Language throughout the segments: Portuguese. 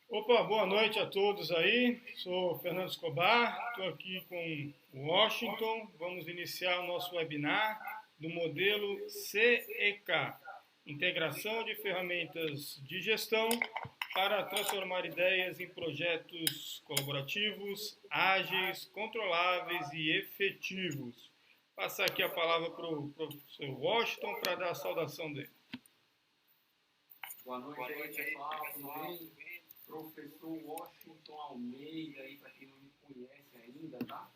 Opa, boa noite a todos aí. Sou Fernando Escobar, estou aqui com o Washington. Vamos iniciar o nosso webinar do modelo CEK, Integração de Ferramentas de Gestão para transformar ideias em projetos colaborativos, ágeis, controláveis e efetivos. Passar aqui a palavra para o professor Washington para dar a saudação dele. Boa noite aí, pessoal, tudo bem? Professor Washington Almeida, aí, para quem não me conhece ainda, tá?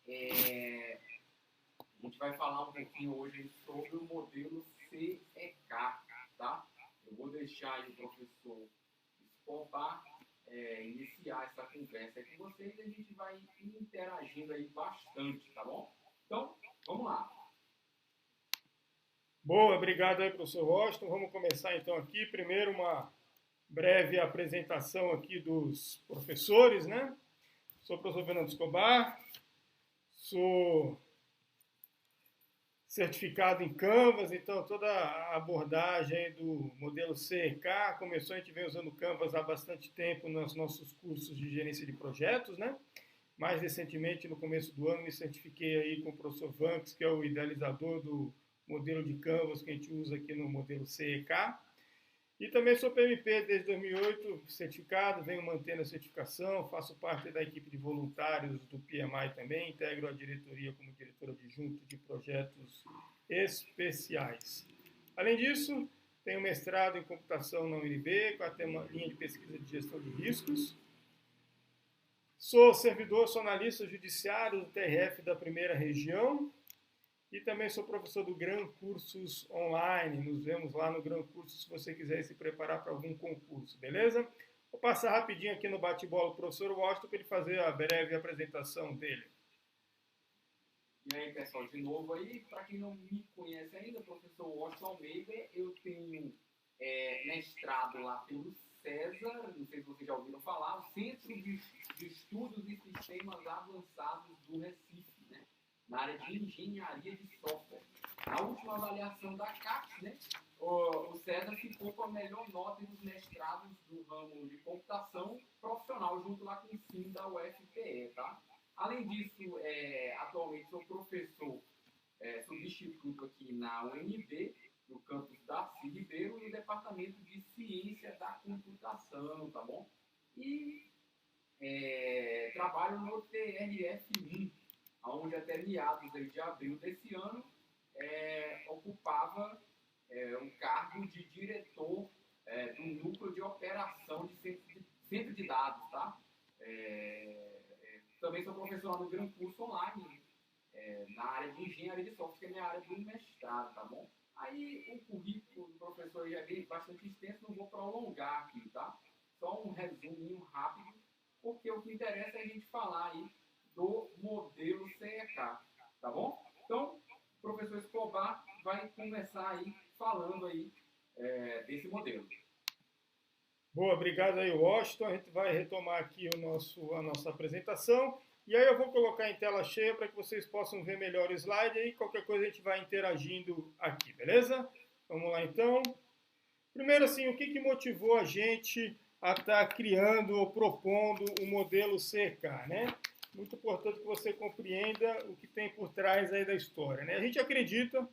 A gente vai falar um pouquinho hoje sobre o modelo CEK, tá? Eu vou deixar aí o professor Escobar iniciar essa conversa com vocês e a gente vai interagindo aí bastante, tá bom? Então, vamos lá. Boa, obrigado aí, professor Washington. Vamos começar então aqui. Primeiro, uma breve apresentação aqui dos professores, né? Sou o professor Fernando Escobar, sou certificado em Canvas, então toda a abordagem do modelo CEK começou, a gente vem usando Canvas há bastante tempo nos nossos cursos de gerência de projetos, né? Mais recentemente, no começo do ano, me certifiquei aí com o professor Vanks, que é o idealizador do modelo de Canvas que a gente usa aqui no modelo CEK. E também sou PMP desde 2008, certificado, venho mantendo a certificação, faço parte da equipe de voluntários do PMI também, integro a diretoria como diretor adjunto de projetos especiais. Além disso, tenho mestrado em computação na UNB, com a linha de pesquisa de gestão de riscos. Sou servidor, sou analista judiciário do TRF da primeira região, e também sou professor do Gran Cursos Online. Nos vemos lá no Gran Cursos se você quiser se preparar para algum concurso, beleza? Vou passar rapidinho aqui no bate-bola o professor Washington para ele fazer a breve apresentação dele. E aí, pessoal, de novo aí, para quem não me conhece ainda, professor Washington Almeida, eu tenho mestrado lá pelo César, não sei se vocês já ouviram falar, o Centro de Estudos e Sistemas Avançados do Recife, né? Na área de engenharia de software. Na última avaliação da CAPES, né, o César ficou com a melhor nota dos mestrados do ramo de computação profissional, junto lá com o SIM da UFPE, tá? Além disso, atualmente sou professor substituto aqui na UNB, no campus Darcy Ribeiro, no departamento de ciência da computação, tá bom? E trabalho no TRF1, onde até meados de abril desse ano ocupava um cargo de diretor do núcleo de operação de centro de dados, tá? Também sou professor lá no Gran Curso Online, na área de engenharia de software, que é minha área do mestrado, tá bom? Aí o currículo do professor já é bastante extenso, não vou prolongar aqui, tá? Só um resuminho rápido, porque o que interessa é a gente falar aí do modelo CEK, tá bom? Então, o professor Escobar vai começar aí falando aí desse modelo. Boa, obrigado aí, Washington. A gente vai retomar aqui a nossa apresentação. E aí eu vou colocar em tela cheia para que vocês possam ver melhor o slide. E qualquer coisa a gente vai interagindo aqui, beleza? Vamos lá então. Primeiro, assim, o que motivou a gente a estar criando ou propondo o modelo CK, né? Muito importante que você compreenda o que tem por trás aí da história, né? A gente acredita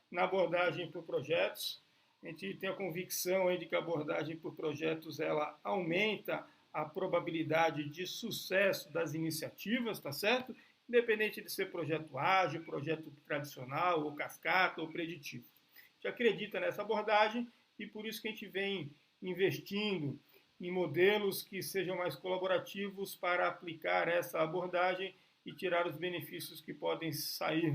na abordagem por projetos. A gente tem a convicção aí de que a abordagem por projetos ela aumenta a probabilidade de sucesso das iniciativas, tá certo? Independente de ser projeto ágil, projeto tradicional, ou cascata, ou preditivo. A gente acredita nessa abordagem e por isso que a gente vem investindo em modelos que sejam mais colaborativos para aplicar essa abordagem e tirar os benefícios que podem sair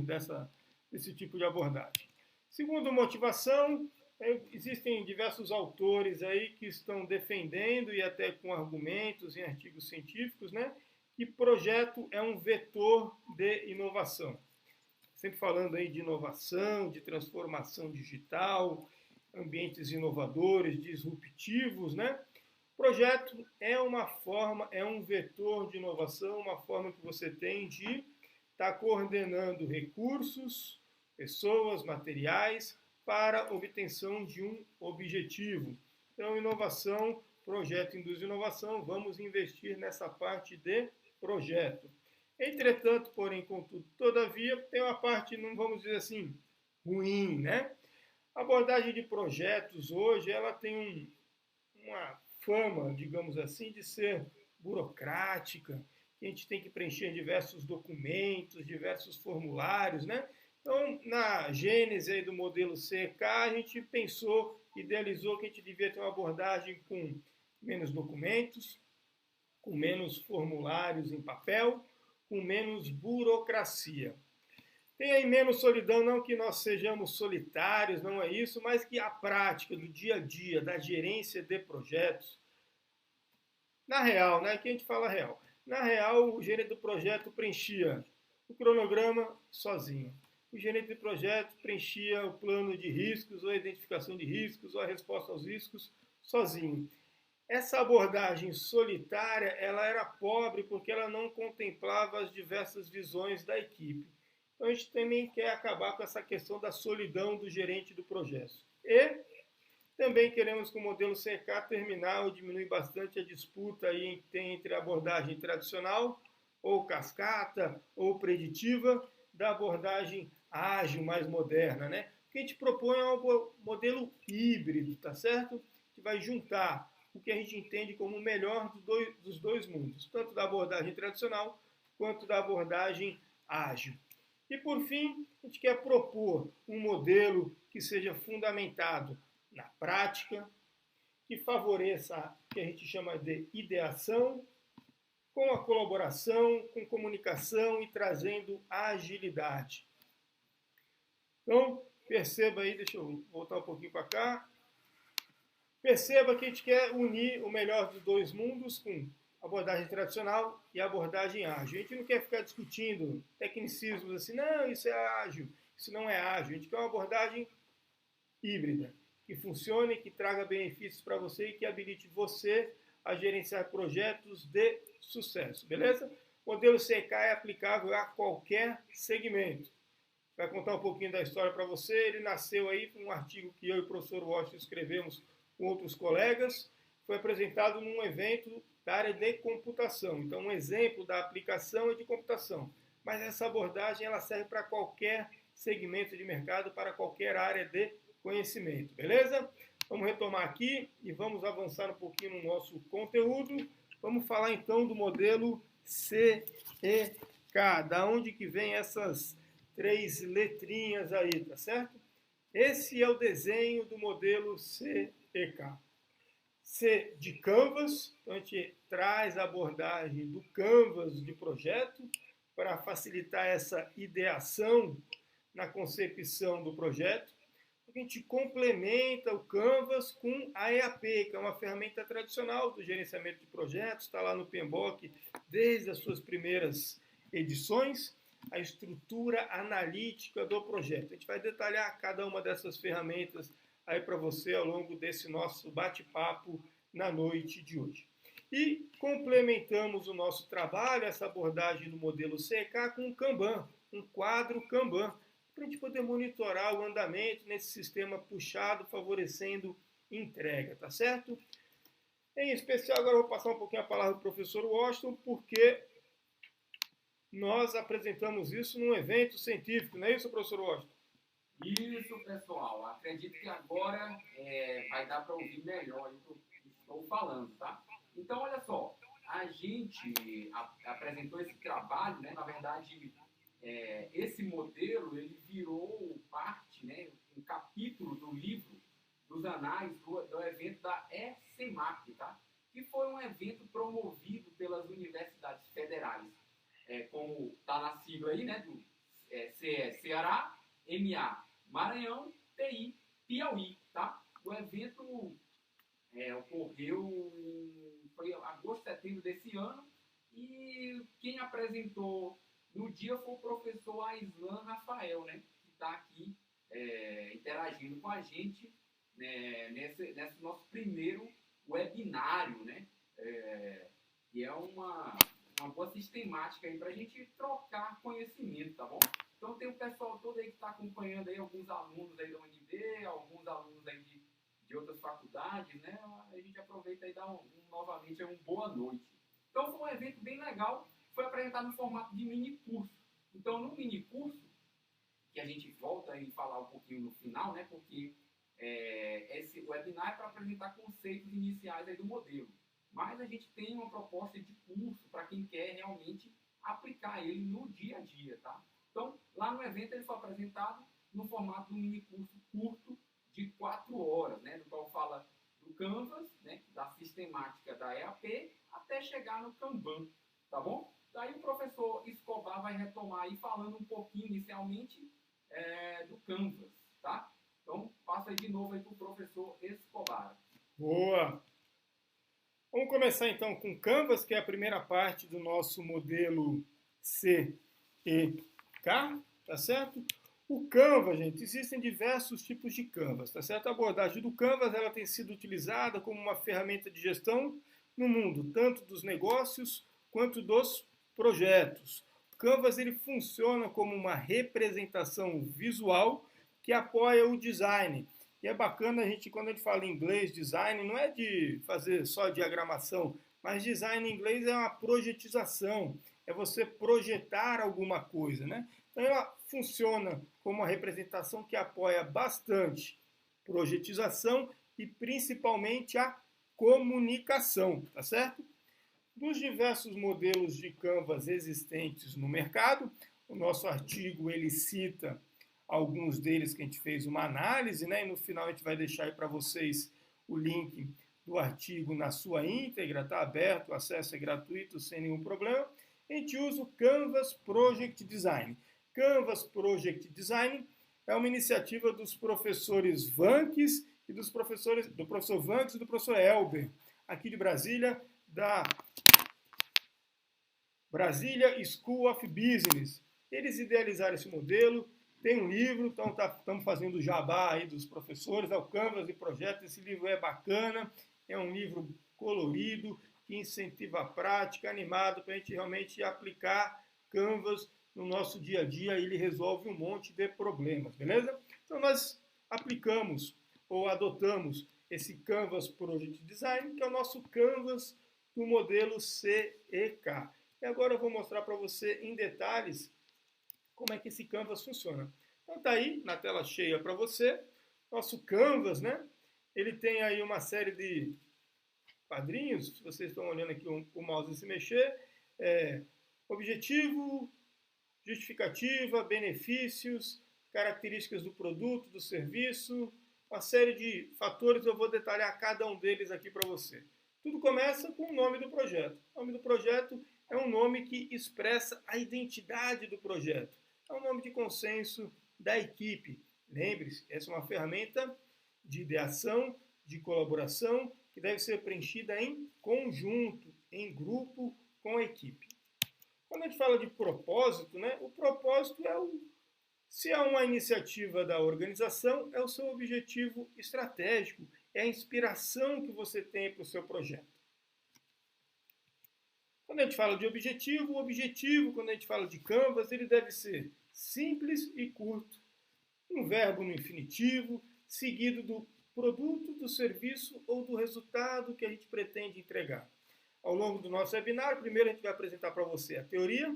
desse tipo de abordagem. Segundo motivação, existem diversos autores aí que estão defendendo, e até com argumentos em artigos científicos, né, que projeto é um vetor de inovação. Sempre falando aí de inovação, de transformação digital, ambientes inovadores, disruptivos, né? Projeto é uma forma, é um vetor de inovação, uma forma que você tem de estar coordenando recursos, pessoas, materiais, para a obtenção de um objetivo. Então, inovação projeto Indústria e Inovação, vamos investir nessa parte de projeto. Entretanto, porém, contudo, todavia, tem uma parte, não vamos dizer assim, ruim, né? A abordagem de projetos hoje, ela tem uma fama, digamos assim, de ser burocrática, que a gente tem que preencher diversos documentos, diversos formulários, né? Então, na gênese aí do modelo CK, a gente pensou, idealizou que a gente devia ter uma abordagem com menos documentos, com menos formulários em papel, com menos burocracia. Tem aí menos solidão, não que nós sejamos solitários, não é isso, mas que a prática do dia a dia, da gerência de projetos, na real, né? Aqui a gente fala real. Na real, o gerente do projeto preenchia o cronograma sozinho. O gerente de projeto preenchia o plano de riscos, ou a identificação de riscos, ou a resposta aos riscos sozinho. Essa abordagem solitária, ela era pobre porque ela não contemplava as diversas visões da equipe. Então a gente também quer acabar com essa questão da solidão do gerente do projeto. E também queremos com o modelo CK terminar ou diminuir bastante a disputa aí que tem entre a abordagem tradicional, ou cascata, ou preditiva, da abordagem ágil, mais moderna, né? O que a gente propõe é um modelo híbrido, tá certo? Que vai juntar o que a gente entende como o melhor dos dois mundos, tanto da abordagem tradicional quanto da abordagem ágil. E, por fim, a gente quer propor um modelo que seja fundamentado na prática, que favoreça o que a gente chama de ideação, com a colaboração, com comunicação e trazendo agilidade. Então, perceba aí, deixa eu voltar um pouquinho para cá. Perceba que a gente quer unir o melhor dos dois mundos com abordagem tradicional e abordagem ágil. A gente não quer ficar discutindo tecnicismos assim, não, isso é ágil, isso não é ágil. A gente quer uma abordagem híbrida, que funcione, que traga benefícios para você e que habilite você a gerenciar projetos de sucesso, beleza? O modelo CK é aplicável a qualquer segmento. Vai contar um pouquinho da história para você. Ele nasceu aí com um artigo que eu e o professor Washington escrevemos com outros colegas. Foi apresentado num evento da área de computação. Então, um exemplo da aplicação é de computação. Mas essa abordagem ela serve para qualquer segmento de mercado, para qualquer área de conhecimento, beleza? Vamos retomar aqui e vamos avançar um pouquinho no nosso conteúdo. Vamos falar então do modelo CEK. Da onde que vem essas 3 letrinhas aí, tá certo? Esse é o desenho do modelo CEK. C de Canvas, então a gente traz a abordagem do Canvas de projeto para facilitar essa ideação na concepção do projeto. A gente complementa o Canvas com a EAP, que é uma ferramenta tradicional do gerenciamento de projetos, está lá no PMBOK desde as suas primeiras edições, a estrutura analítica do projeto. A gente vai detalhar cada uma dessas ferramentas aí para você ao longo desse nosso bate-papo na noite de hoje. E complementamos o nosso trabalho, essa abordagem do modelo CK, com o Kanban, um quadro Kanban, para a gente poder monitorar o andamento nesse sistema puxado, favorecendo entrega, tá certo? Em especial, agora eu vou passar um pouquinho a palavra para o professor Washington, porque nós apresentamos isso num evento científico, não é isso, professor Washington? Isso, pessoal. Acredito que agora vai dar para ouvir melhor o que eu estou falando, tá? Então, olha só, a gente apresentou esse trabalho, né? Na verdade, esse modelo, ele virou parte, né? Um capítulo do livro dos anais do evento da ECMAP, tá? Que foi um evento promovido pelas universidades federais, como está na sigla aí, né? Do CE Ceará, MA Maranhão, TI Piauí, tá? O evento ocorreu foi em agosto, setembro desse ano, e quem apresentou no dia foi o professor Aislan Rafael, né? Que está aqui interagindo com a gente nesse nosso primeiro webinário, né? Que é uma boa sistemática aí para a gente trocar conhecimento, tá bom? Então tem o pessoal todo aí que está acompanhando aí, alguns alunos aí da UNB, alguns alunos aí de outras faculdades, né? A gente aproveita e dá novamente um boa noite. Então foi um evento bem legal, foi apresentado no formato de mini curso. Então no mini curso, que a gente volta e falar um pouquinho no final, né? Porque esse webinar é para apresentar conceitos iniciais aí do modelo. Mas a gente tem uma proposta de curso para quem quer realmente aplicar ele no dia a dia, tá? Então, lá no evento ele foi apresentado no formato de um mini curso curto de 4 horas, né? Do qual fala do Canvas, né? Da sistemática da EAP, até chegar no Kanban, tá bom? Daí o professor Escobar vai retomar aí falando um pouquinho inicialmente do Canvas, tá? Então, passa aí de novo aí para o professor Escobar. Boa! Vamos começar então com Canvas, que é a primeira parte do nosso modelo CEK, tá certo? O Canvas, gente, existem diversos tipos de Canvas, tá certo? A abordagem do Canvas, ela tem sido utilizada como uma ferramenta de gestão no mundo, tanto dos negócios quanto dos projetos. O Canvas, ele funciona como uma representação visual que apoia o design. E é bacana quando a gente fala em inglês, design, não é de fazer só diagramação, mas design em inglês é uma projetização, é você projetar alguma coisa, né? Então ela funciona como uma representação que apoia bastante projetização e principalmente a comunicação, tá certo? Dos diversos modelos de Canvas existentes no mercado, o nosso artigo ele cita alguns deles que a gente fez uma análise, né? E no final a gente vai deixar aí para vocês o link do artigo na sua íntegra, está aberto, o acesso é gratuito, sem nenhum problema. A gente usa o Canvas Project Design. Canvas Project Design é uma iniciativa dos professores Vanques e do professor Vanques e do professor Elber, aqui de Brasília, da Brasília School of Business. Eles idealizaram esse modelo. Tem um livro, então estamos fazendo o jabá aí dos professores, é o Canvas de Projeto. Esse livro é bacana, é um livro colorido, que incentiva a prática, animado para a gente realmente aplicar Canvas no nosso dia a dia. Ele resolve um monte de problemas, beleza? Então nós aplicamos ou adotamos esse Canvas Project Design, que é o nosso Canvas do modelo CEK. E agora eu vou mostrar para você em detalhes como é que esse Canvas funciona. Então tá aí na tela cheia para você, nosso Canvas, né? Ele tem aí uma série de quadrinhos, se vocês estão olhando aqui o mouse se mexer, objetivo, justificativa, benefícios, características do produto, do serviço, uma série de fatores, eu vou detalhar cada um deles aqui para você. Tudo começa com o nome do projeto. O nome do projeto é um nome que expressa a identidade do projeto. É um nome de consenso da equipe. Lembre-se, essa é uma ferramenta de ideação, de colaboração, que deve ser preenchida em conjunto, em grupo, com a equipe. Quando a gente fala de propósito, né, o propósito se é uma iniciativa da organização, é o seu objetivo estratégico, é a inspiração que você tem para o seu projeto. Quando a gente fala de objetivo, o objetivo, quando a gente fala de Canvas, ele deve ser simples e curto. Um verbo no infinitivo, seguido do produto, do serviço ou do resultado que a gente pretende entregar. Ao longo do nosso webinar, primeiro a gente vai apresentar para você a teoria,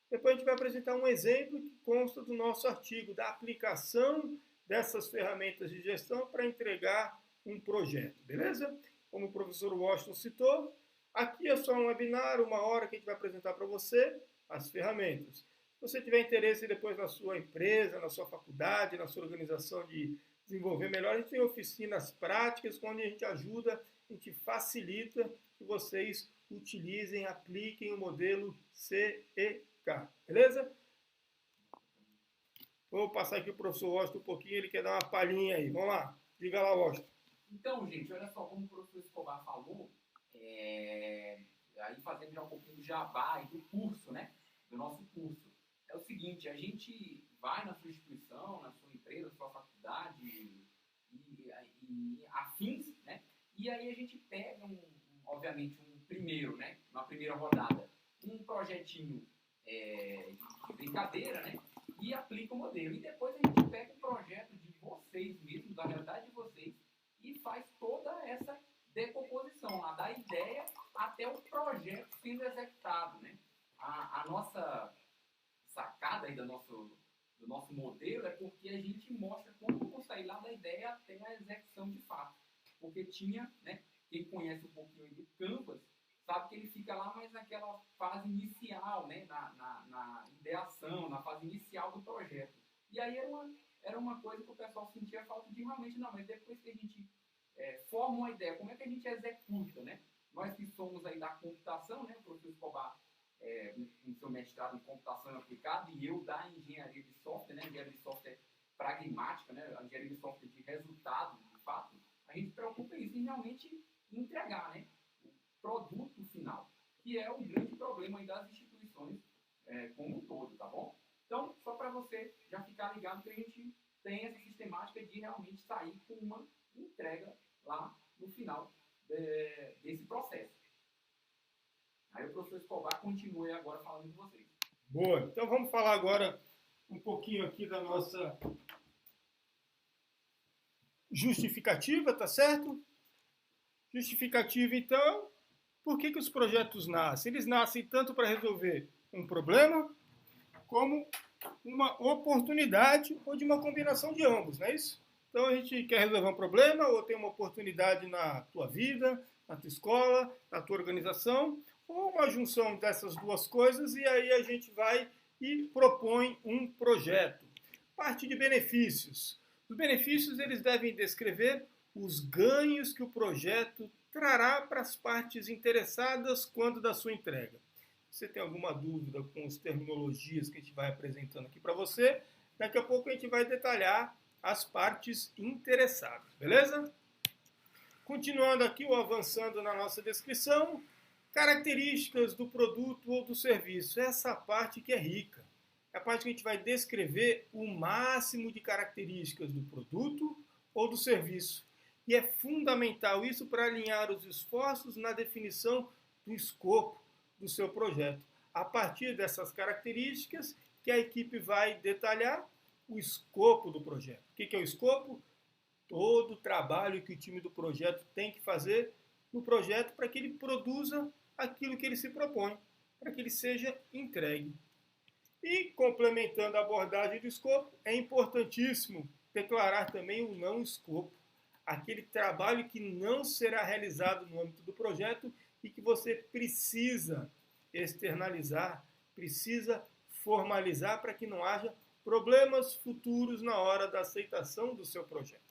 depois a gente vai apresentar um exemplo que consta do nosso artigo, da aplicação dessas ferramentas de gestão para entregar um projeto, beleza? Como o professor Washington citou, aqui é só um webinar, 1 hora que a gente vai apresentar para você as ferramentas. Se você tiver interesse depois na sua empresa, na sua faculdade, na sua organização de desenvolver melhor, a gente tem oficinas práticas, onde a gente ajuda, a gente facilita que vocês utilizem, apliquem o modelo CEK, beleza? Vou passar aqui o professor Washington um pouquinho, ele quer dar uma palhinha aí. Vamos lá, diga lá, Washington. Então, gente, olha só, como o professor Escobar falou, aí fazendo já um pouquinho do jabá e do curso, né? Do nosso curso. É o seguinte, a gente vai na sua instituição, na sua empresa, na sua faculdade e afins, né? E aí a gente pega, obviamente, uma primeira rodada, um projetinho de brincadeira, né? E aplica o modelo. E depois a gente pega o projeto de vocês mesmos, da realidade de vocês, e faz essa decomposição, lá da ideia até o projeto sendo executado, né? A nossa sacada aí do nosso modelo é porque a gente mostra como sair lá da ideia até a execução de fato. Porque tinha, né, quem conhece um pouquinho do Canvas, sabe que ele fica lá mais naquela fase inicial, né, na ideação, na fase inicial do projeto. E aí era uma coisa que o pessoal sentia falta de realmente, não, mas depois que a gente forma uma ideia, como é que a gente executa, né? Nós que somos aí da computação, né, o professor Escobar, no seu mestrado em computação aplicada, e eu da engenharia de software, né, engenharia de software pragmática, né, a engenharia de software de resultado, de fato, a gente preocupa isso em realmente entregar, né, o produto final, que é o grande problema aí das instituições como um todo, tá bom? Então, só para você já ficar ligado que a gente tem essa sistemática de realmente sair com uma entrega lá no final desse processo. Aí o professor Escobar continue agora falando com vocês. Boa. Então vamos falar agora um pouquinho aqui da nossa justificativa, tá certo? Justificativa, então, por que os projetos nascem? Eles nascem tanto para resolver um problema, como uma oportunidade, ou de uma combinação de ambos, não é isso? Então a gente quer resolver um problema, ou tem uma oportunidade na tua vida, na tua escola, na tua organização, ou uma junção dessas duas coisas, e aí a gente vai e propõe um projeto. Parte de benefícios. Os benefícios eles devem descrever os ganhos que o projeto trará para as partes interessadas quando da sua entrega. Se você tem alguma dúvida com as terminologias que a gente vai apresentando aqui para você, daqui a pouco a gente vai detalhar as partes interessadas, beleza? Continuando aqui, ou avançando na nossa descrição, características do produto ou do serviço. Essa parte que é rica. É a parte que a gente vai descrever o máximo de características do produto ou do serviço. E é fundamental isso para alinhar os esforços na definição do escopo do seu projeto. A partir dessas características que a equipe vai detalhar o escopo do projeto. O que é o escopo? Todo o trabalho que o time do projeto tem que fazer no projeto para que ele produza aquilo que ele se propõe, para que ele seja entregue. E, complementando a abordagem do escopo, é importantíssimo declarar também o não escopo, aquele trabalho que não será realizado no âmbito do projeto e que você precisa externalizar, precisa formalizar para que não haja problemas futuros na hora da aceitação do seu projeto.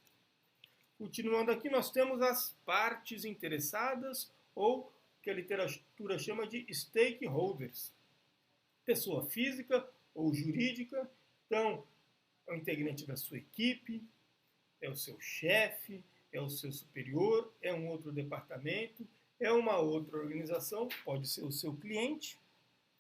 Continuando aqui, nós temos as partes interessadas, ou que a literatura chama de stakeholders. Pessoa física ou jurídica, então é o integrante da sua equipe, é o seu chefe, é o seu superior, é um outro departamento, é uma outra organização, pode ser o seu cliente,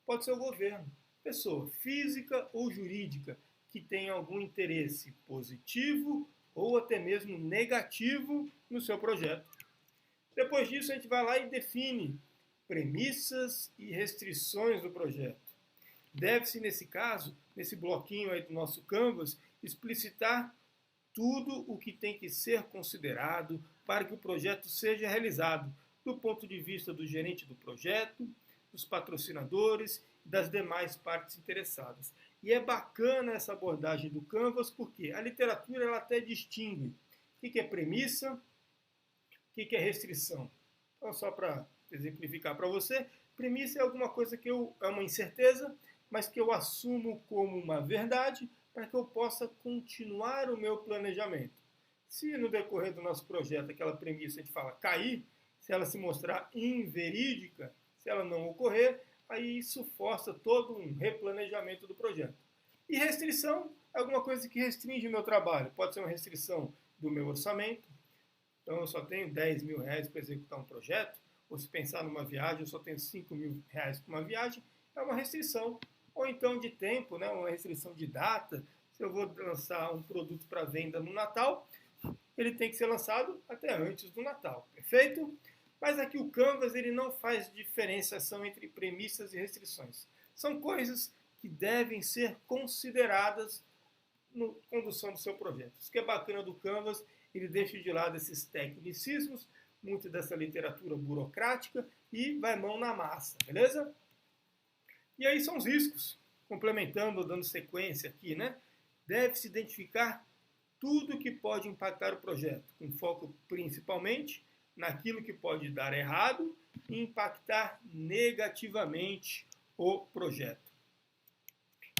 pode ser o governo. Pessoa física ou jurídica que tem algum interesse positivo ou até mesmo negativo no seu projeto. Depois disso, a gente vai lá e define premissas e restrições do projeto. Deve-se, nesse caso, nesse bloquinho aí do nosso Canvas, explicitar tudo o que tem que ser considerado para que o projeto seja realizado, do ponto de vista do gerente do projeto, dos patrocinadores e das demais partes interessadas. E é bacana essa abordagem do Canvas, porque a literatura ela até distingue o que é premissa, o que é restrição. Então, só para exemplificar para você, premissa é alguma coisa que é uma incerteza, mas que eu assumo como uma verdade para que eu possa continuar o meu planejamento. Se no decorrer do nosso projeto aquela premissa a gente fala cair, se ela se mostrar inverídica, se ela não ocorrer, aí isso força todo um replanejamento do projeto. E restrição é alguma coisa que restringe o meu trabalho. Pode ser uma restrição do meu orçamento, então eu só tenho 10 mil reais para executar um projeto, ou se pensar numa viagem, eu só tenho 5 mil reais para uma viagem, é uma restrição. Ou então de tempo, né, uma restrição de data. Se eu vou lançar um produto para venda no Natal, ele tem que ser lançado até antes do Natal, perfeito? Mas aqui o Canvas ele não faz diferenciação entre premissas e restrições. São coisas que devem ser consideradas na condução do seu projeto. Isso que é bacana do Canvas, ele deixa de lado esses tecnicismos muito dessa literatura burocrática e vai mão na massa, beleza? E aí são os riscos, complementando, dando sequência aqui, né? Deve-se identificar tudo que pode impactar o projeto, com foco principalmente naquilo que pode dar errado e impactar negativamente o projeto.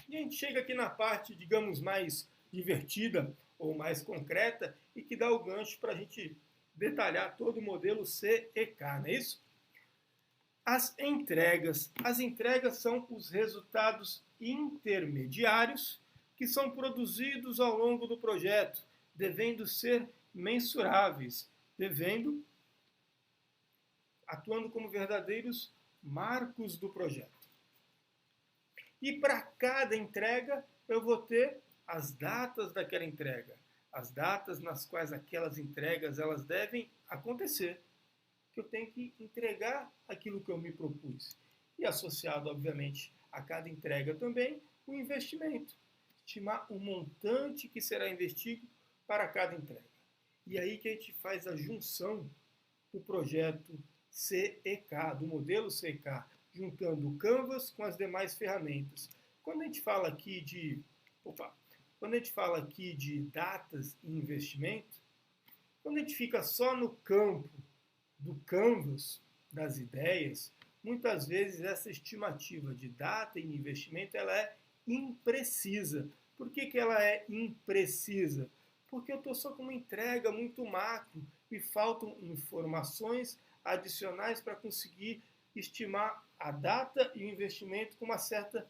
E a gente chega aqui na parte, digamos, mais divertida ou mais concreta e que dá o gancho para a gente detalhar todo o modelo CEK, não é isso? As entregas. As entregas são os resultados intermediários que são produzidos ao longo do projeto, devendo ser mensuráveis, atuando como verdadeiros marcos do projeto. E para cada entrega eu vou ter as datas daquela entrega, as datas nas quais aquelas entregas elas devem acontecer, que eu tenho que entregar aquilo que eu me propus. E associado, obviamente, a cada entrega também, o investimento. Estimar o montante que será investido para cada entrega. E aí que a gente faz a junção do projeto CEK, do modelo CEK, juntando o Canvas com as demais ferramentas. Quando a gente fala aqui de datas e investimento, quando a gente fica só no campo do Canvas, das ideias, muitas vezes essa estimativa de data e investimento ela é imprecisa. Por que ela é imprecisa? Porque eu estou só com uma entrega muito macro e faltam informações adicionais para conseguir estimar a data e o investimento com uma certa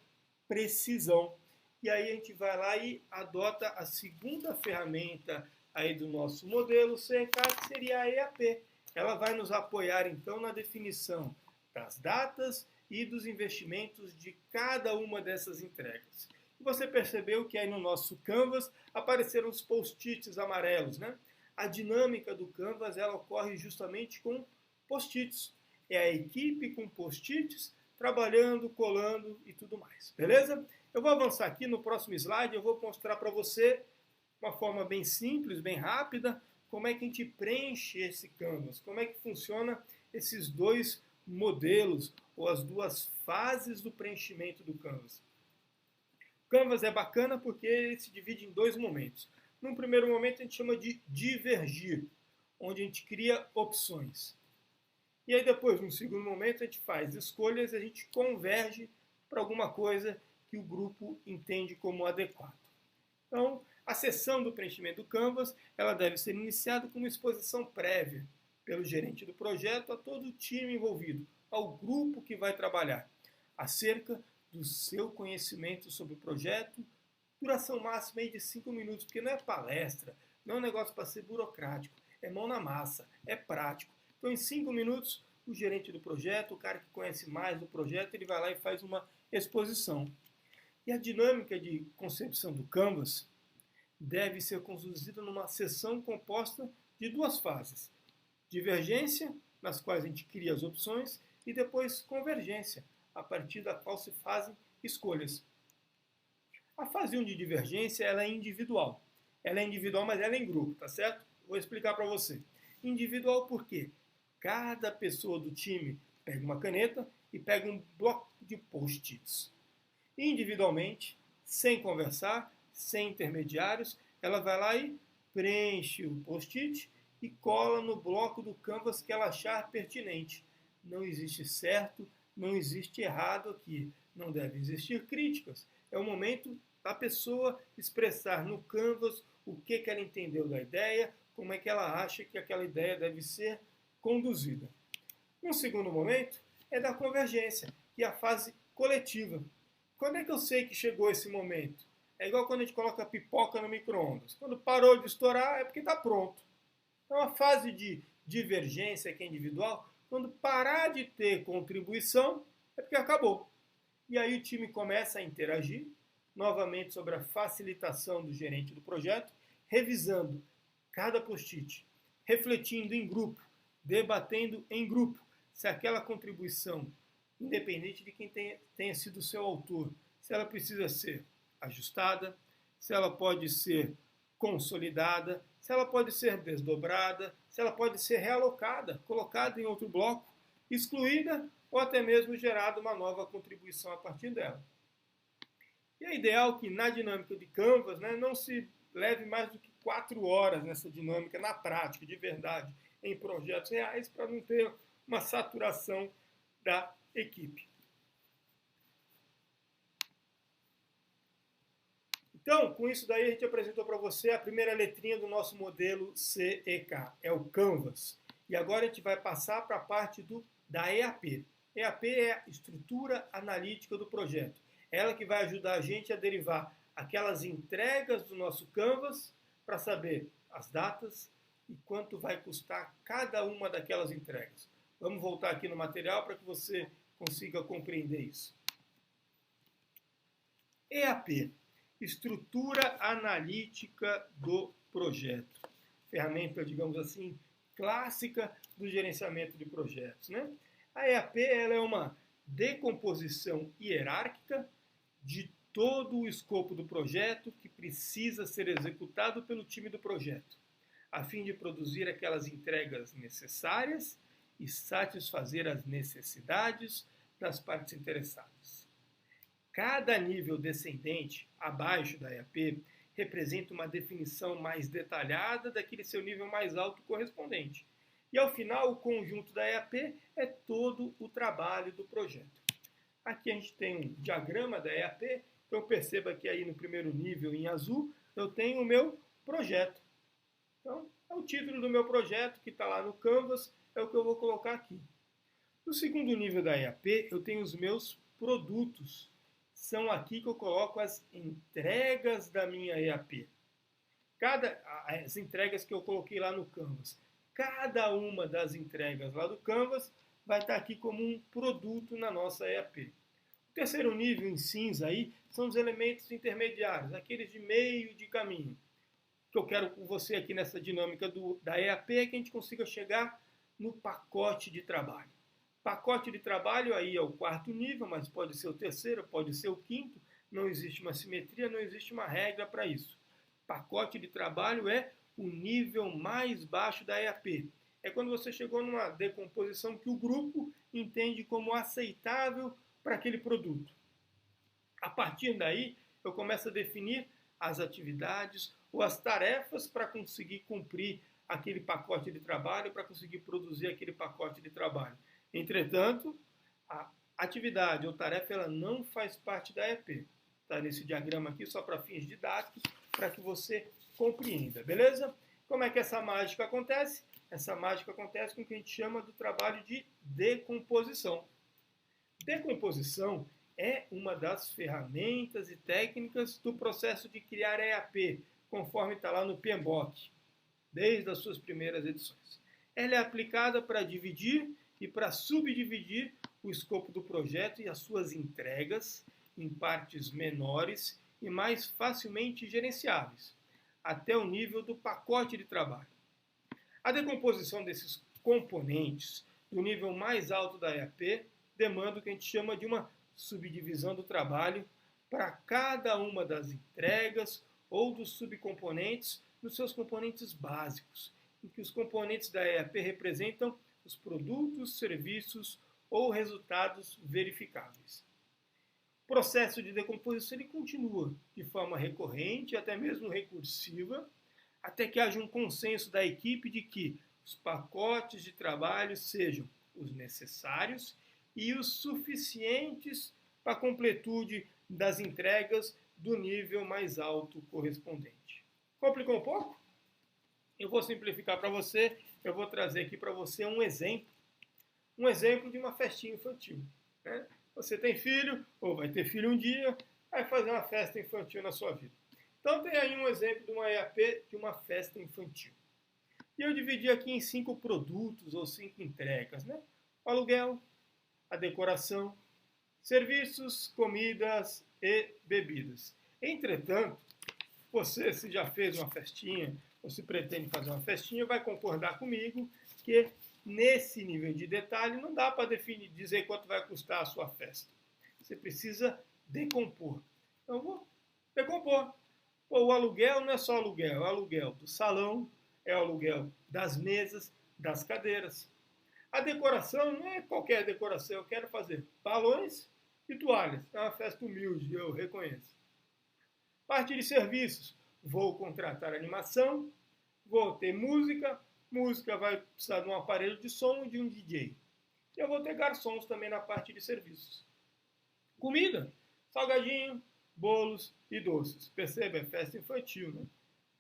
precisão. E aí a gente vai lá e adota a segunda ferramenta aí do nosso modelo CEK, que seria a EAP. Ela vai nos apoiar então na definição das datas e dos investimentos de cada uma dessas entregas. Você percebeu que aí no nosso Canvas apareceram os post-its amarelos, né? A dinâmica do Canvas ela ocorre justamente com post-its. É a equipe com post-its trabalhando, colando e tudo mais, beleza? Eu vou avançar aqui no próximo slide, eu vou mostrar para você, de uma forma bem simples, bem rápida, como é que a gente preenche esse Canvas, como é que funciona esses dois modelos ou as duas fases do preenchimento do Canvas. O Canvas é bacana porque ele se divide em dois momentos. Num primeiro momento a gente chama de divergir, onde a gente cria opções. E aí depois, num segundo momento, a gente faz escolhas e a gente converge para alguma coisa que o grupo entende como adequado. Então, a sessão do preenchimento do Canvas ela deve ser iniciada com uma exposição prévia pelo gerente do projeto a todo o time envolvido, ao grupo que vai trabalhar, acerca do seu conhecimento sobre o projeto, duração máxima de 5 minutos, porque não é palestra, não é um negócio para ser burocrático, é mão na massa, é prático. Então, em 5 minutos, o gerente do projeto, o cara que conhece mais do projeto, ele vai lá e faz uma exposição. E a dinâmica de concepção do Canvas deve ser conduzida numa sessão composta de duas fases. Divergência, nas quais a gente cria as opções, e depois convergência, a partir da qual se fazem escolhas. A fase 1 de divergência ela é individual. Ela é individual, mas ela é em grupo, tá certo? Vou explicar para você. Individual por quê? Cada pessoa do time pega uma caneta e pega um bloco de post-its. Individualmente, sem conversar, sem intermediários, ela vai lá e preenche o post-it e cola no bloco do Canvas que ela achar pertinente. Não existe certo, não existe errado aqui. Não deve existir críticas. É o momento da pessoa expressar no Canvas o que ela entendeu da ideia, como é que ela acha que aquela ideia deve ser conduzida. Um segundo momento é da convergência, que é a fase coletiva. Quando é que eu sei que chegou esse momento? É igual quando a gente coloca pipoca no micro-ondas. Quando parou de estourar é porque está pronto. Então a fase de divergência, que é individual, quando parar de ter contribuição, é porque acabou. E aí o time começa a interagir, novamente sobre a facilitação do gerente do projeto, revisando cada post-it, refletindo em grupo, debatendo em grupo, se aquela contribuição, independente de quem tenha sido o seu autor, se ela precisa ser ajustada, se ela pode ser consolidada se ela pode ser desdobrada, se ela pode ser realocada, colocada em outro bloco, excluída ou até mesmo gerada uma nova contribuição a partir dela. E é ideal que na dinâmica de Canvas, né, não se leve mais do que 4 horas nessa dinâmica, na prática, de verdade, em projetos reais, para não ter uma saturação da equipe. Então, com isso daí, a gente apresentou para você a primeira letrinha do nosso modelo CEK, é o Canvas. E agora a gente vai passar para a parte da EAP. EAP é a estrutura analítica do projeto. Ela que vai ajudar a gente a derivar aquelas entregas do nosso Canvas para saber as datas e quanto vai custar cada uma daquelas entregas. Vamos voltar aqui no material para que você consiga compreender isso. EAP, estrutura analítica do projeto. Ferramenta, digamos assim, clássica do gerenciamento de projetos, né? A EAP ela é uma decomposição hierárquica de todo o escopo do projeto que precisa ser executado pelo time do projeto, a fim de produzir aquelas entregas necessárias e satisfazer as necessidades das partes interessadas. Cada nível descendente, abaixo da EAP, representa uma definição mais detalhada daquele seu nível mais alto correspondente. E ao final, o conjunto da EAP é todo o trabalho do projeto. Aqui a gente tem um diagrama da EAP, então perceba que aí no primeiro nível, em azul, eu tenho o meu projeto. Então, é o título do meu projeto que está lá no Canvas, é o que eu vou colocar aqui. No segundo nível da EAP, eu tenho os meus produtos. São aqui que eu coloco as entregas da minha EAP. As entregas que eu coloquei lá no Canvas. Cada uma das entregas lá do Canvas vai estar aqui como um produto na nossa EAP. O terceiro nível, em cinza, aí, são os elementos intermediários, aqueles de meio de caminho. O que eu quero com você aqui nessa dinâmica da EAP é que a gente consiga chegar no pacote de trabalho. Pacote de trabalho aí é o quarto nível, mas pode ser o terceiro, pode ser o quinto. Não existe uma simetria, não existe uma regra para isso. Pacote de trabalho é o nível mais baixo da EAP. É quando você chegou numa decomposição que o grupo entende como aceitável para aquele produto. A partir daí, eu começo a definir as atividades ou as tarefas para conseguir cumprir aquele pacote de trabalho, para conseguir produzir aquele pacote de trabalho. Entretanto, a atividade ou tarefa ela não faz parte da EAP. Está nesse diagrama aqui só para fins didáticos, para que você compreenda, beleza? Como é que essa mágica acontece? Essa mágica acontece com o que a gente chama do trabalho de decomposição. Decomposição é uma das ferramentas e técnicas do processo de criar EAP, conforme está lá no PMBOK, desde as suas primeiras edições. Ela é aplicada para dividir e para subdividir o escopo do projeto e as suas entregas em partes menores e mais facilmente gerenciáveis, até o nível do pacote de trabalho. A decomposição desses componentes do nível mais alto da EAP demanda o que a gente chama de uma subdivisão do trabalho para cada uma das entregas ou dos subcomponentes nos seus componentes básicos, em que os componentes da EAP representam os produtos, serviços ou resultados verificáveis. O processo de decomposição ele continua de forma recorrente, até mesmo recursiva, até que haja um consenso da equipe de que os pacotes de trabalho sejam os necessários e os suficientes para a completude das entregas do nível mais alto correspondente. Complicou um pouco? Eu vou simplificar para você, eu vou trazer aqui para você um exemplo de uma festinha infantil. Né? Você tem filho, ou vai ter filho um dia, vai fazer uma festa infantil na sua vida. Então tem aí um exemplo de uma EAP de uma festa infantil. E eu dividi aqui em 5 produtos ou 5 entregas. Né? O aluguel, a decoração, serviços, comidas e bebidas. Entretanto, você se já fez uma festinha, ou se pretende fazer uma festinha, vai concordar comigo que nesse nível de detalhe não dá para dizer quanto vai custar a sua festa. Você precisa decompor. Então eu vou decompor. Pô, o aluguel não é só aluguel, é o aluguel do salão, é o aluguel das mesas, das cadeiras. A decoração não é qualquer decoração, eu quero fazer balões e toalhas. É uma festa humilde, eu reconheço. Parte de serviços, vou contratar animação, vou ter música, música vai precisar de um aparelho de som e de um DJ. Eu vou ter garçons também na parte de serviços. Comida, salgadinho, bolos e doces. Perceba, é festa infantil, né?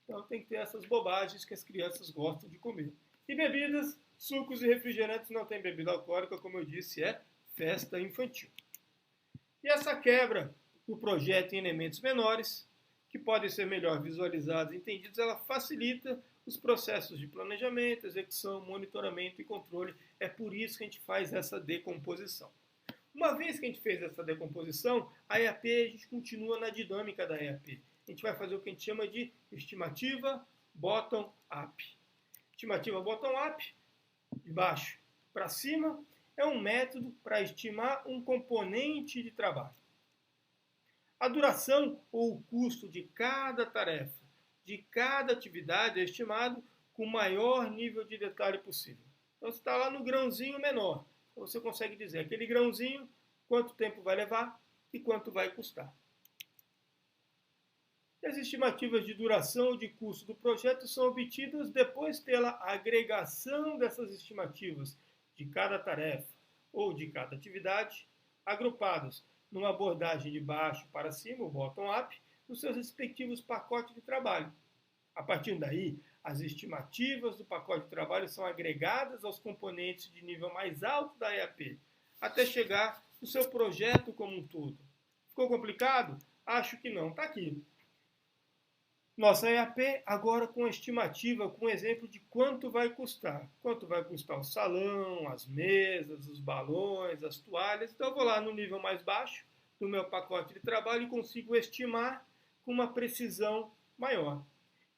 Então tem que ter essas bobagens que as crianças gostam de comer. E bebidas, sucos e refrigerantes, não tem bebida alcoólica, como eu disse, é festa infantil. E essa quebra do projeto em elementos menores, que podem ser melhor visualizados e entendidos, ela facilita os processos de planejamento, execução, monitoramento e controle. É por isso que a gente faz essa decomposição. Uma vez que a gente fez essa decomposição, a EAP, a gente continua na dinâmica da EAP. A gente vai fazer o que a gente chama de estimativa bottom-up. Estimativa bottom-up, de baixo para cima, é um método para estimar um componente de trabalho. A duração ou o custo de cada tarefa, de cada atividade é estimado com o maior nível de detalhe possível. Então, você está lá no grãozinho menor. Então, você consegue dizer aquele grãozinho, quanto tempo vai levar e quanto vai custar. E as estimativas de duração ou de custo do projeto são obtidas depois pela agregação dessas estimativas de cada tarefa ou de cada atividade, agrupadas numa abordagem de baixo para cima, o bottom-up, nos seus respectivos pacotes de trabalho. A partir daí, as estimativas do pacote de trabalho são agregadas aos componentes de nível mais alto da EAP, até chegar no seu projeto como um todo. Ficou complicado? Acho que não. Está aqui. Nossa EAP agora com estimativa, com exemplo de quanto vai custar. Quanto vai custar o salão, as mesas, os balões, as toalhas. Então eu vou lá no nível mais baixo do meu pacote de trabalho e consigo estimar com uma precisão maior.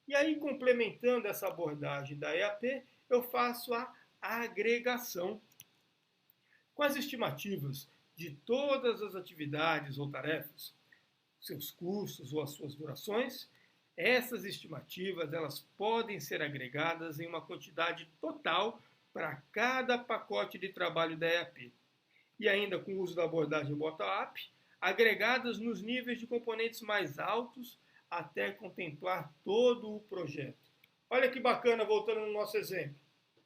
E aí, complementando essa abordagem da EAP, eu faço a agregação. Com as estimativas de todas as atividades ou tarefas, seus custos ou as suas durações, essas estimativas elas podem ser agregadas em uma quantidade total para cada pacote de trabalho da EAP. E ainda com o uso da abordagem bottom-up, agregadas nos níveis de componentes mais altos até contemplar todo o projeto. Olha que bacana, voltando no nosso exemplo.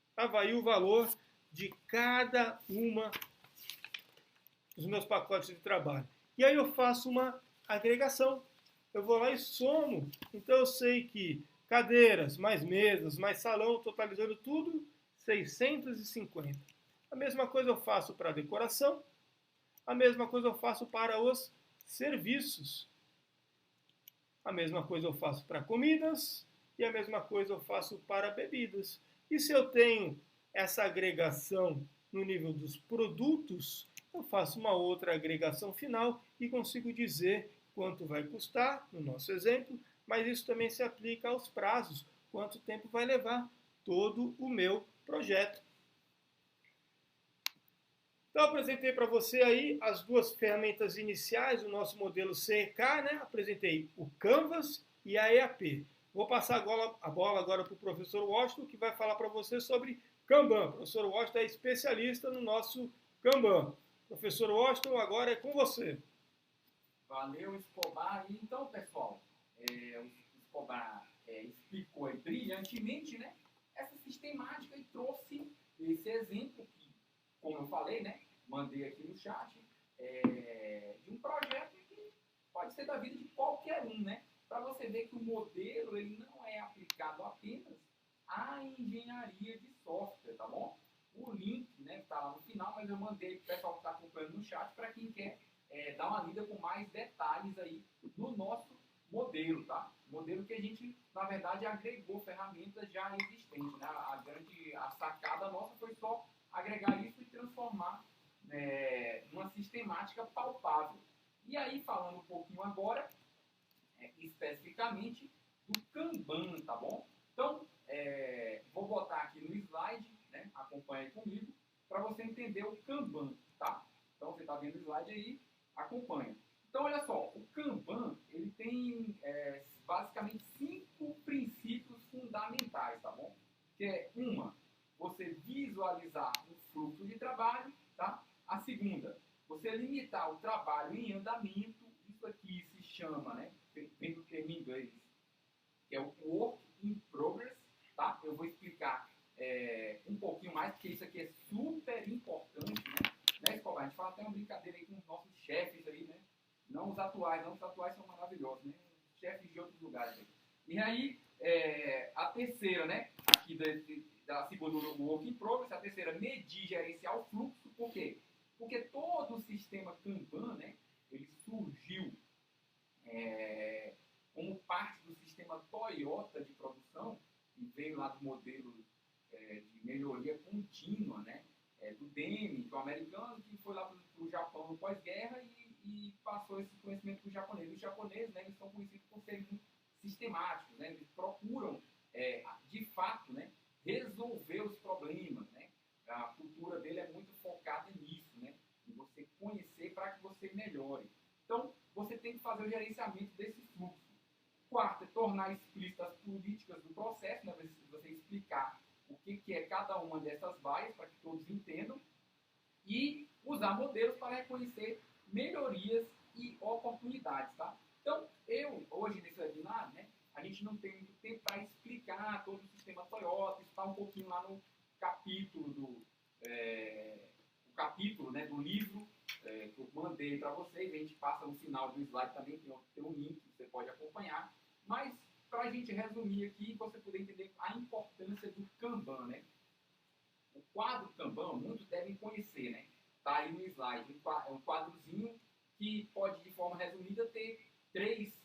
Estava aí o valor de cada uma dos meus pacotes de trabalho. E aí eu faço uma agregação. Eu vou lá e somo. Então eu sei que cadeiras, mais mesas, mais salão, totalizando tudo, 650. A mesma coisa eu faço para a decoração, a mesma coisa eu faço para os serviços. A mesma coisa eu faço para comidas e a mesma coisa eu faço para bebidas. E se eu tenho essa agregação no nível dos produtos, eu faço uma outra agregação final e consigo dizer quanto vai custar, no nosso exemplo, mas isso também se aplica aos prazos, quanto tempo vai levar todo o meu projeto. Então, eu apresentei para você aí as duas ferramentas iniciais do nosso modelo CEK, né? Apresentei o Canvas e a EAP. Vou passar a bola agora para o professor Washington, que vai falar para você sobre Kanban. O professor Washington é especialista no nosso Kanban. Professor Washington, agora é com você. Valeu, Escobar. Então, pessoal, o Escobar explicou aí brilhantemente, né, essa sistemática e trouxe esse exemplo que, como eu falei, né, mandei aqui no chat, de um projeto que pode ser da vida de qualquer um, né, para você ver que o modelo ele não é aplicado apenas à engenharia de software, tá bom? O link, né, está lá no final, mas eu mandei para o pessoal que está acompanhando no chat para quem quer dar uma lida com mais detalhes aí no nosso modelo, tá? Modelo que a gente, na verdade, agregou ferramentas já existentes, né? A sacada nossa foi só agregar isso e transformar numa sistemática palpável. E aí, falando um pouquinho agora, especificamente, do Kanban, tá bom? Então, vou botar aqui no slide, né? Acompanhe comigo, para você entender o Kanban, tá? Então, você está vendo o slide aí, acompanha. Então, olha só, o Kanban, ele tem basicamente 5 princípios fundamentais, tá bom? Que é você visualizar um fluxo de trabalho, tá? A segunda, você limitar o trabalho em andamento, isso aqui se chama, né? Vem do termo em inglês, que é o work in progress, tá? Eu vou explicar um pouquinho mais, porque isso aqui é super importante, né, Escobar? A gente fala até uma brincadeira aí com os nossos chefes aí, né? Não os atuais são maravilhosos, né? Chefes de outros lugares aí. E aí, a terceira, né? Aqui da segunda, o work in progress, a terceira, medir e gerenciar o fluxo, por quê? Porque todo o sistema Kanban, né? Ele surgiu como parte do sistema Toyota de produção, e veio lá do modelo de melhoria contínua, né? Do Demi, que é o americano, que foi lá para o Japão no pós-guerra e passou esse conhecimento para os japoneses. Os japoneses, né, eles são conhecidos por serem muito sistemáticos, né? Eles procuram, de fato, né, resolver os problemas, né? A cultura dele é muito focada nisso, né? Em você conhecer para que você melhore. Então, você tem que fazer o gerenciamento desse fluxo. Quarto, é tornar explícitas as políticas do processo, né? Você explicar o que é cada uma dessas vaias, para que todos entendam, e usar modelos para reconhecer melhorias e oportunidades, tá? Então, hoje nesse webinar, né, a gente não tem muito tempo para explicar todo o sistema Toyota, está um pouquinho lá no capítulo né, do livro que eu mandei para vocês, a gente passa no final do slide também, tem um link que você pode acompanhar, mas para a gente resumir aqui, você poder entender a importância do Kanban, né? O quadro Kanban, muitos devem conhecer, né? Está aí no slide. É um quadrozinho que pode, de forma resumida, ter 3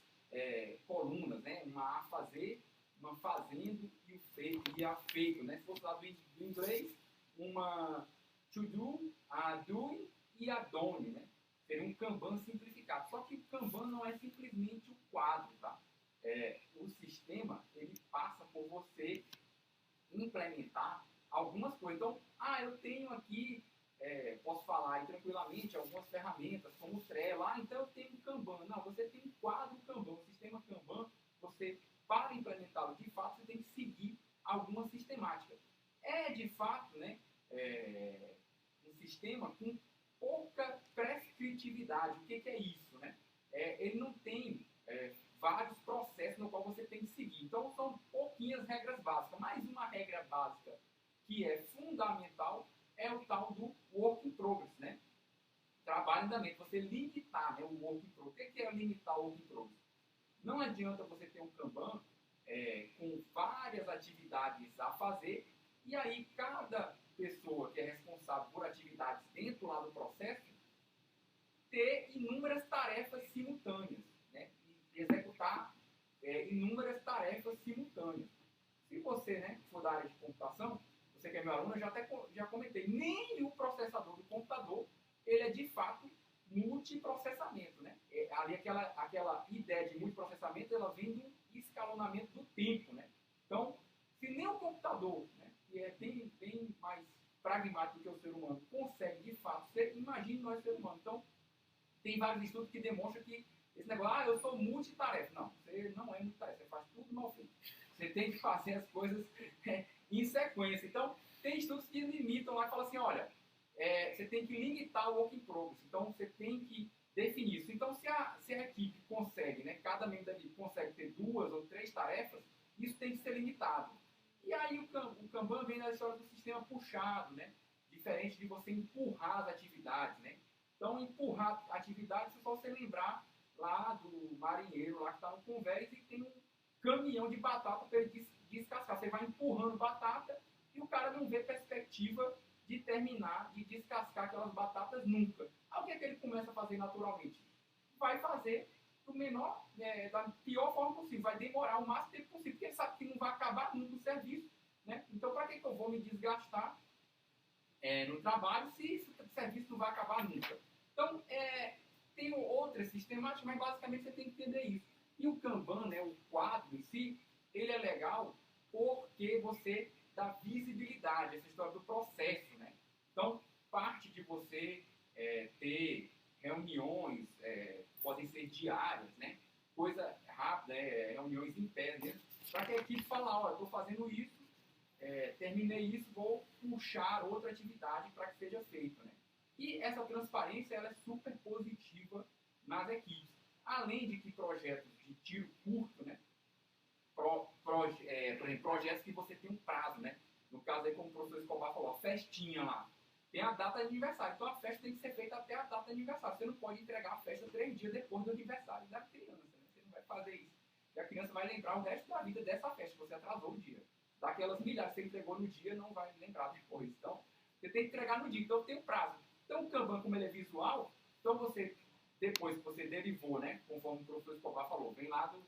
colunas, né? Uma a fazer, uma fazendo e o feito, e a feito, né? Se fosse lá do inglês, uma to do, a doing e a done, né? Seria um Kanban simplificado. Só que o Kanban não é simplesmente o quadro, tá? O sistema, ele passa por você implementar algumas coisas. Então, eu tenho aqui, posso falar aí tranquilamente, algumas ferramentas, como o Trello. Então eu tenho um Kanban. Não, você tem um quadro Kanban, um sistema Kanban, para implementá-lo, de fato, você tem que seguir alguma sistemática. De fato, né, um sistema com pouca prescritividade. O que é isso, né? Ele não tem vários processos no qual você tem que seguir. Então, são pouquinhas regras básicas. Mais uma regra básica que é fundamental é o tal do work in progress, né? Trabalho em andamento. Você limitar, né, o work in progress. O que é limitar o work in progress? Não adianta você ter um Kanban com várias atividades a fazer e aí cada pessoa que é responsável por atividades dentro lá do processo ter inúmeras tarefas simultâneas, né? E executar inúmeras tarefas simultâneas. Se você, né, for da área de computação, você que é meu aluno, eu já comentei, nem o processador do computador, ele é de fato multiprocessamento, né? Ali aquela ideia de multiprocessamento, ela vem do escalonamento do tempo, né? Então, se nem o computador, né, que é bem mais pragmático do que o ser humano, consegue de fato ser, imagine nós ser humano. Então, tem vários estudos que demonstram que esse negócio, eu sou multitarefa. Não, você não é multitarefa, você faz tudo mal feito. Você tem que fazer as coisas em sequência. Então, tem estudos que limitam lá e falam assim, olha, você tem que limitar o work in progress. Então, você tem que definir isso. Então, se a equipe consegue, né, cada membro da equipe consegue ter 2 ou 3 tarefas, isso tem que ser limitado. E aí o Kanban vem da história do sistema puxado, né? Diferente de você empurrar as atividades, né? Então, empurrar atividades é só você lembrar lá do marinheiro lá que está no convés e tem um caminhão de batata para ele descascar. Você vai empurrando batata e o cara não vê perspectiva de terminar, de descascar aquelas batatas nunca. Aí o que é que ele começa a fazer naturalmente? Vai fazer da pior forma possível, vai demorar o máximo tempo possível, porque ele sabe que não vai acabar nunca o serviço, né? Então, para que eu vou me desgastar no trabalho se esse serviço não vai acabar nunca? Então, tem outras sistemáticas, mas basicamente você tem que entender isso. E o Kanban, né, o quadro em si, ele é legal porque você dá visibilidade, essa história do processo, né? Então, parte de você ter reuniões, podem ser diárias, né? Coisa rápida, reuniões velocidade para que seja feito, né? E essa transparência ela é super positiva nas equipes. Além de que projetos de tiro curto, né? Por exemplo, projetos que você tem um prazo, né? No caso aí, como o professor Escobar falou, a festinha lá. Tem a data de aniversário. Então a festa tem que ser feita até a data de aniversário. Você não pode entregar a festa 3 dias depois do aniversário da criança, né? Você não vai fazer isso. E a criança vai lembrar o resto da vida dessa festa. Você atrasou o dia. Daquelas milhares que você entregou no dia, não vai lembrar depois. Então, você tem que entregar no dia. Então tem um prazo. Então o Kanban, como ele é visual, então você, depois que você derivou, né? Conforme o professor Escobar falou, vem lá do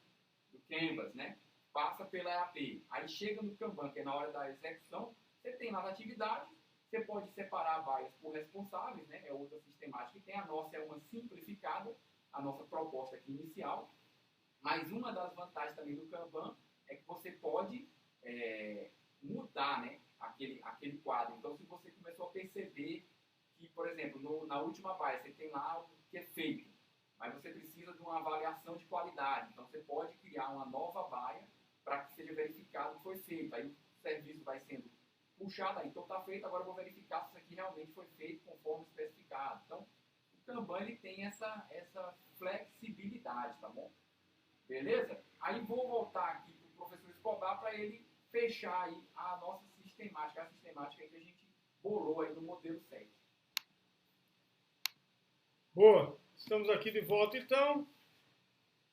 Canvas, né? Passa pela EAP. Aí chega no Kanban, que é na hora da execução, você tem lá as atividades. Você pode separar baias por responsáveis, né? É outra sistemática que tem. A nossa é uma simplificada, a nossa proposta aqui inicial. Mas uma das vantagens também do Kanban é que você pode mudar, né? aquele quadro. Então, se você começou a perceber que, por exemplo, na última baia você tem lá o que é feito, mas você precisa de uma avaliação de qualidade. Então, você pode criar uma nova baia para que seja verificado o que foi feito. Aí o serviço vai sendo puxado, então está feito, agora eu vou verificar se isso aqui realmente foi feito conforme especificado. Então, o Kanban ele tem essa flexibilidade, tá bom? Beleza? Aí vou voltar aqui para o professor Escobar para ele fechar aí a nossa sistemática, a sistemática que a gente bolou aí no modelo 7. Boa! Estamos aqui de volta então.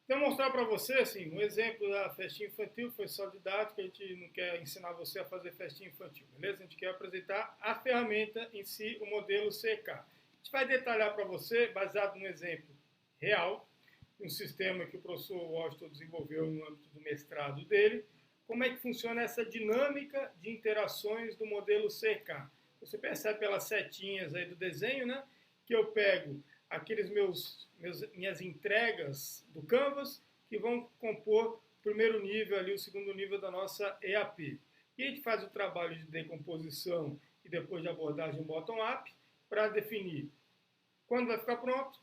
Vou mostrar para você assim, um exemplo da festinha infantil, foi só didático, a gente não quer ensinar você a fazer festinha infantil, beleza? A gente quer apresentar a ferramenta em si, o modelo CK. A gente vai detalhar para você, baseado no exemplo real, um sistema que o professor Washington desenvolveu no âmbito do mestrado dele, como é que funciona essa dinâmica de interações do modelo CK. Você percebe pelas setinhas aí do desenho, né, que eu pego aqueles minhas entregas do Canvas, que vão compor o primeiro nível ali, o segundo nível da nossa EAP. E a gente faz o trabalho de decomposição e depois de abordagem bottom-up para definir quando vai ficar pronto,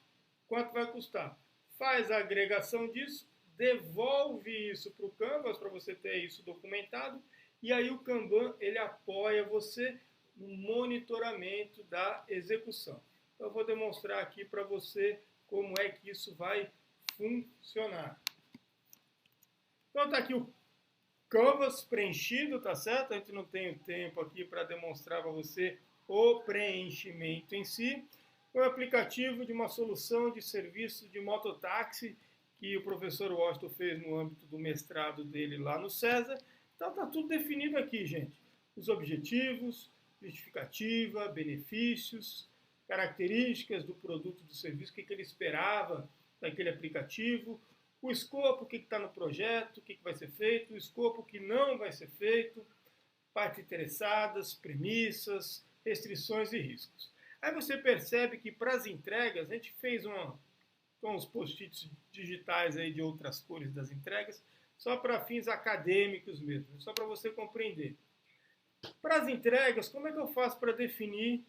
quanto vai custar. Faz a agregação disso, devolve isso para o Canvas para você ter isso documentado, e aí o Kanban ele apoia você no monitoramento da execução. Eu vou demonstrar aqui para você como é que isso vai funcionar. Então está aqui o Canvas preenchido, tá certo? A gente não tem tempo aqui para demonstrar para você o preenchimento em si. O aplicativo de uma solução de serviço de mototáxi que o professor Washington fez no âmbito do mestrado dele lá no César. Então está tudo definido aqui, gente. Os objetivos, justificativa, benefícios, características do produto, do serviço, o que ele esperava daquele aplicativo, o escopo, o que está no projeto, o que vai ser feito, o escopo que não vai ser feito, partes interessadas, premissas, restrições e riscos. Aí você percebe que para as entregas, a gente fez uns post-its digitais aí de outras cores das entregas, só para fins acadêmicos mesmo, só para você compreender. Para as entregas, como é que eu faço para definir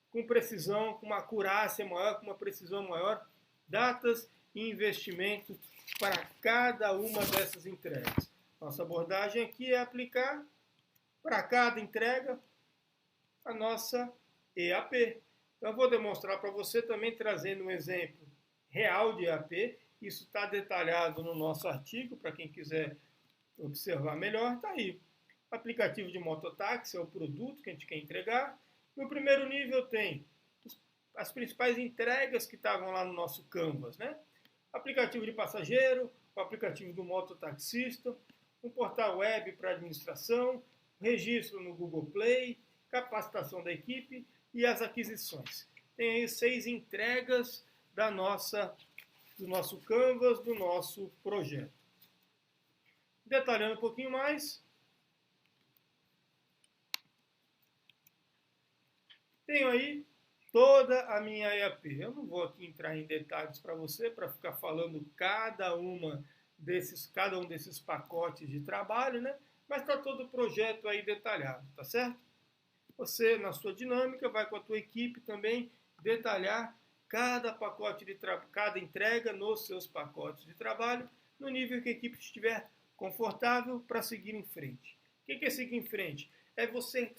com precisão, com uma acurácia maior, com uma precisão maior, datas e investimento para cada uma dessas entregas? Nossa abordagem aqui é aplicar para cada entrega a nossa EAP. Então, eu vou demonstrar para você também, trazendo um exemplo real de EAP. Isso está detalhado no nosso artigo, para quem quiser observar melhor. Está aí. Aplicativo de mototáxi é o produto que a gente quer entregar. No primeiro nível tem as principais entregas que estavam lá no nosso Canvas, né? Aplicativo de passageiro, o aplicativo do mototaxista, um portal web para administração, registro no Google Play, capacitação da equipe e as aquisições. Tem aí 6 entregas do nosso Canvas, do nosso projeto. Detalhando um pouquinho mais, tenho aí toda a minha EAP. Eu não vou aqui entrar em detalhes para você, para ficar falando cada um desses pacotes de trabalho, né? Mas está todo o projeto aí detalhado, tá certo? Você, na sua dinâmica, vai com a tua equipe também detalhar cada pacote cada entrega nos seus pacotes de trabalho, no nível que a equipe estiver confortável para seguir em frente. O que é seguir em frente? É você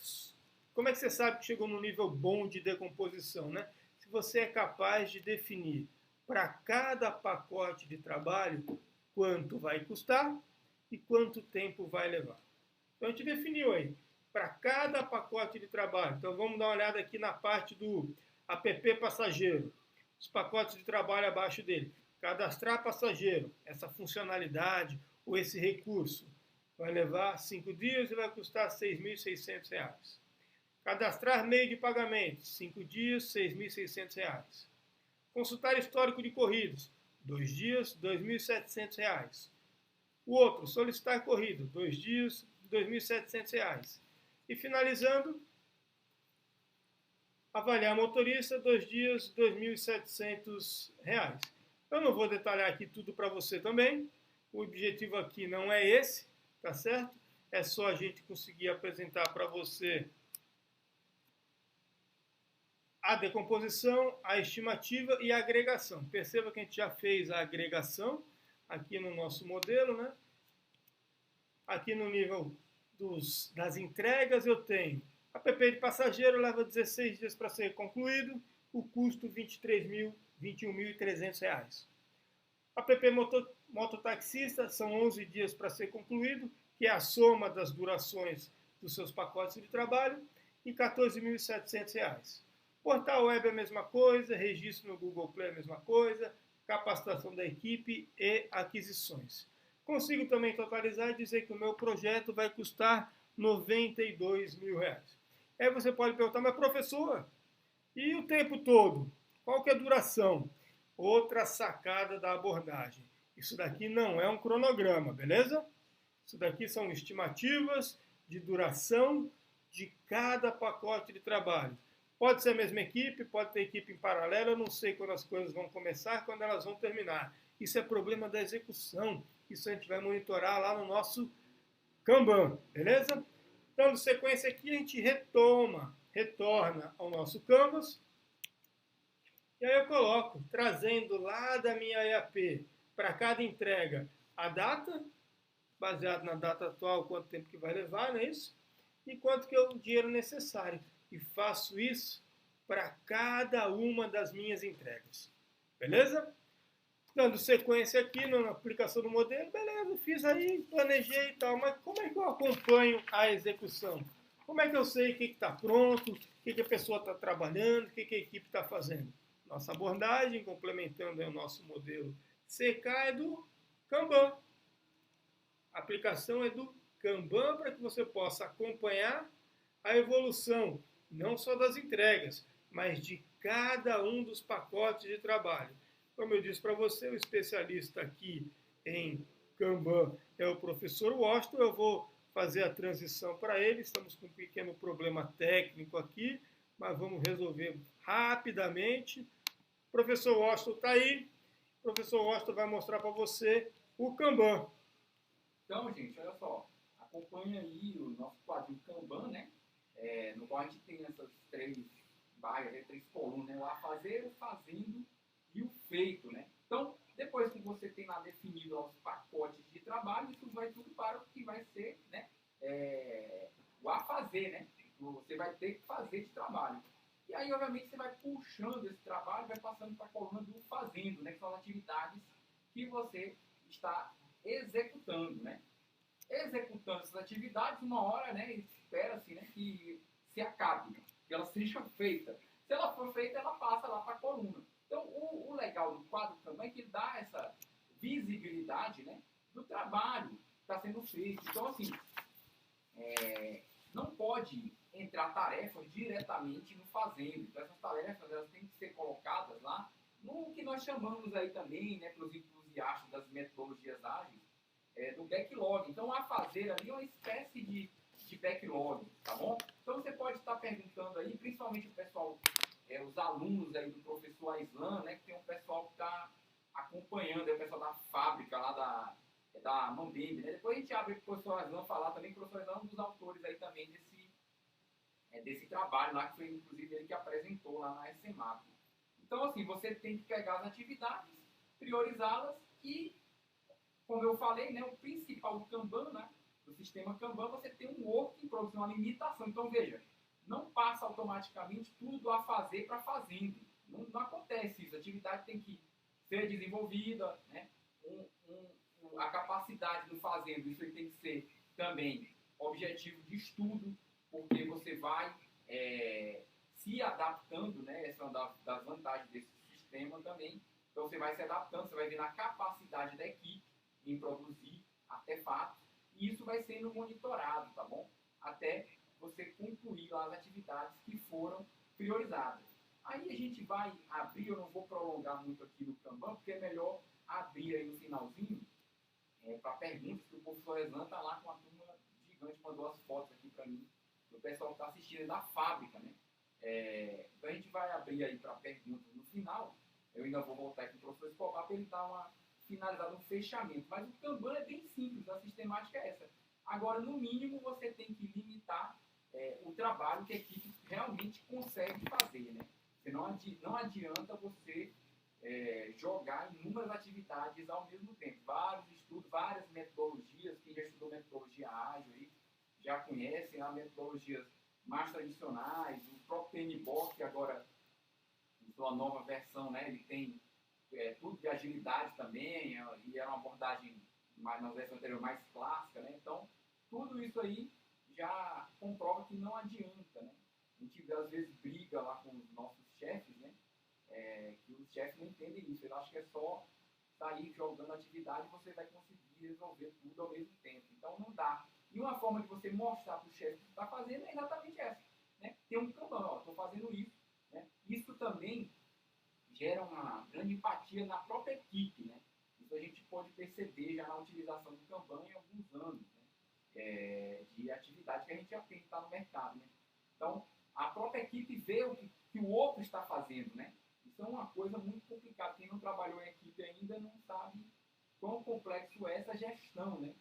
Como é que você sabe que chegou num nível bom de decomposição, né? Se você é capaz de definir para cada pacote de trabalho quanto vai custar e quanto tempo vai levar. Então a gente definiu aí, para cada pacote de trabalho. Então vamos dar uma olhada aqui na parte do app passageiro, os pacotes de trabalho abaixo dele. Cadastrar passageiro, essa funcionalidade ou esse recurso vai levar 5 dias e vai custar R$ 6.600. Cadastrar meio de pagamento, 5 dias, R$ 6.600. Consultar histórico de corridas, 2 dias, R$ 2.700. O outro, solicitar corrida, 2 dias, R$ 2.700. E finalizando, avaliar motorista, 2 dias, R$ 2.700. Eu não vou detalhar aqui tudo para você também. O objetivo aqui não é esse, tá certo? É só a gente conseguir apresentar para você a decomposição, a estimativa e a agregação. Perceba que a gente já fez a agregação aqui no nosso modelo, né? Aqui no nível das entregas eu tenho app de passageiro, leva 16 dias para ser concluído, o custo R$ 21.300. App mototaxista, são 11 dias para ser concluído, que é a soma das durações dos seus pacotes de trabalho, e R$ 14.700. Portal web é a mesma coisa, registro no Google Play é a mesma coisa, capacitação da equipe e aquisições. Consigo também totalizar e dizer que o meu projeto vai custar R$ 92.000. Aí você pode perguntar, mas professor, e o tempo todo? Qual que é a duração? Outra sacada da abordagem. Isso daqui não é um cronograma, beleza? Isso daqui são estimativas de duração de cada pacote de trabalho. Pode ser a mesma equipe, pode ter equipe em paralelo, eu não sei quando as coisas vão começar, quando elas vão terminar. Isso é problema da execução. Isso a gente vai monitorar lá no nosso Kanban, beleza? Então, de sequência aqui, a gente retorna ao nosso Canvas. E aí eu coloco, trazendo lá da minha EAP, para cada entrega, a data, baseado na data atual, quanto tempo que vai levar, não é isso? E quanto que é o dinheiro necessário. E faço isso para cada uma das minhas entregas. Beleza? Dando sequência aqui na aplicação do modelo, beleza, fiz aí, planejei e tal, mas como é que eu acompanho a execução? Como é que eu sei o que está pronto, o que a pessoa está trabalhando, o que a equipe está fazendo? Nossa abordagem, complementando o nosso modelo CK, é do Kanban. A aplicação é do Kanban para que você possa acompanhar a evolução, não só das entregas, mas de cada um dos pacotes de trabalho. Como eu disse para você, o especialista aqui em Kanban é o professor Washington. Eu vou fazer a transição para ele. Estamos com um pequeno problema técnico aqui, mas vamos resolver rapidamente. O professor Washington está aí. O professor Washington vai mostrar para você o Kanban. Então, gente, olha só. Acompanha aí o nosso quadrinho Kanban, né? No qual a gente tem essas 3 barras, 3 colunas, né? O a fazer, o fazendo e o feito, né? Então, depois que você tem lá definido os pacotes de trabalho, isso vai tudo para o que vai ser, né? O a fazer, né? Você vai ter que fazer de trabalho. E aí, obviamente, você vai puxando esse trabalho, vai passando para a coluna do fazendo, né? Que são as atividades que você está executando, né? Executando essas atividades, uma hora, né? Espera-se, né? Que se acabe, né? Que ela seja feita. Se ela for feita, ela passa lá para a coluna. Então, o legal do quadro também é que ele dá essa visibilidade, né, do trabalho que está sendo feito. Então, assim, não pode entrar tarefas diretamente no fazendo. Então, essas tarefas elas têm que ser colocadas lá no que nós chamamos aí também, né, para os entusiastas das metodologias ágeis, do backlog. Então, a fazer ali é uma espécie de backlog, tá bom? Então, você pode estar perguntando aí, principalmente o pessoal, os alunos aí do professor Aislan, né, que tem um pessoal que está acompanhando, o pessoal da fábrica lá da Mambembe, né? Depois a gente abre para o professor Aislan falar também, que o professor Aislan é um dos autores aí também desse trabalho lá, que foi inclusive ele que apresentou lá na SEMAP. Então, assim, você tem que pegar as atividades, priorizá-las e, como eu falei, né, o principal do Kanban, né, do sistema Kanban, você tem um work in progress, uma limitação. Então, veja, não passa automaticamente tudo a fazer para fazendo. Não acontece isso. A atividade tem que ser desenvolvida, né? A capacidade do fazendo, isso aí tem que ser também objetivo de estudo, porque você vai se adaptando, né? Essa é uma das vantagens desse sistema também. Então você vai se adaptando, você vai ver na capacidade da equipe em produzir artefatos, e isso vai sendo monitorado, tá bom? Até você concluir lá as atividades que foram priorizadas. Aí a gente vai abrir, eu não vou prolongar muito aqui no Kanban, porque é melhor abrir aí no finalzinho para perguntas, que o professor Exan está lá com uma turma gigante, mandou as fotos aqui para mim, do pessoal que está assistindo da fábrica, né? Então a gente vai abrir aí para perguntas no final. Eu ainda vou voltar aqui para o professor Escobar para ele dar uma finalizada, um fechamento. Mas o Kanban é bem simples, a sistemática é essa. Agora, no mínimo, você tem que limitar o trabalho que a equipe realmente consegue fazer, né? Porque não adianta você jogar inúmeras atividades ao mesmo tempo. Vários estudos, várias metodologias, quem já estudou metodologia ágil aí, já conhecem as metodologias mais tradicionais, o próprio PMBOK, que agora, em sua nova versão, né, ele tem tudo de agilidade também, e era uma abordagem na versão anterior mais clássica, né? Então, tudo isso aí já comprova que não adianta, né? A gente às vezes briga lá com os nossos chefes, né? Que os chefes não entendem isso, eles acham que é só sair jogando atividade e você vai conseguir resolver tudo ao mesmo tempo. Então não dá. E uma forma de você mostrar para o chefe o que está fazendo é exatamente essa, né? Tem um Kanban, estou fazendo isso, né? Isso também gera uma grande empatia na própria equipe, né? Isso a gente pode perceber já na utilização do Kanban em alguns anos, né? De atividade que a gente já tem que estar no mercado, né? Então, a própria equipe vê o que o outro está fazendo, né? Isso é uma coisa muito complicada. Quem não trabalhou em equipe ainda não sabe quão complexo é essa gestão, né?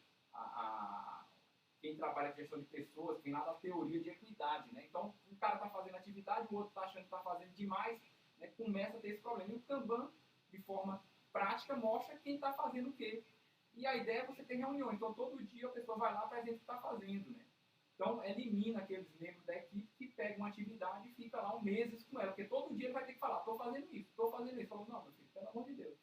Quem trabalha com gestão de pessoas tem lá da teoria de equidade, né? Então, um cara está fazendo atividade, o outro está achando que está fazendo demais, né? Começa a ter esse problema. E o Kanban, de forma prática, mostra quem está fazendo o quê. E a ideia é você ter reunião. Então, todo dia a pessoa vai lá e apresenta o que está fazendo, né? Então, elimina aqueles membros da equipe que pegam uma atividade e fica lá meses com ela. Porque todo dia ele vai ter que falar, estou fazendo isso, estou fazendo isso. Falou, não, meu filho, pelo amor de Deus.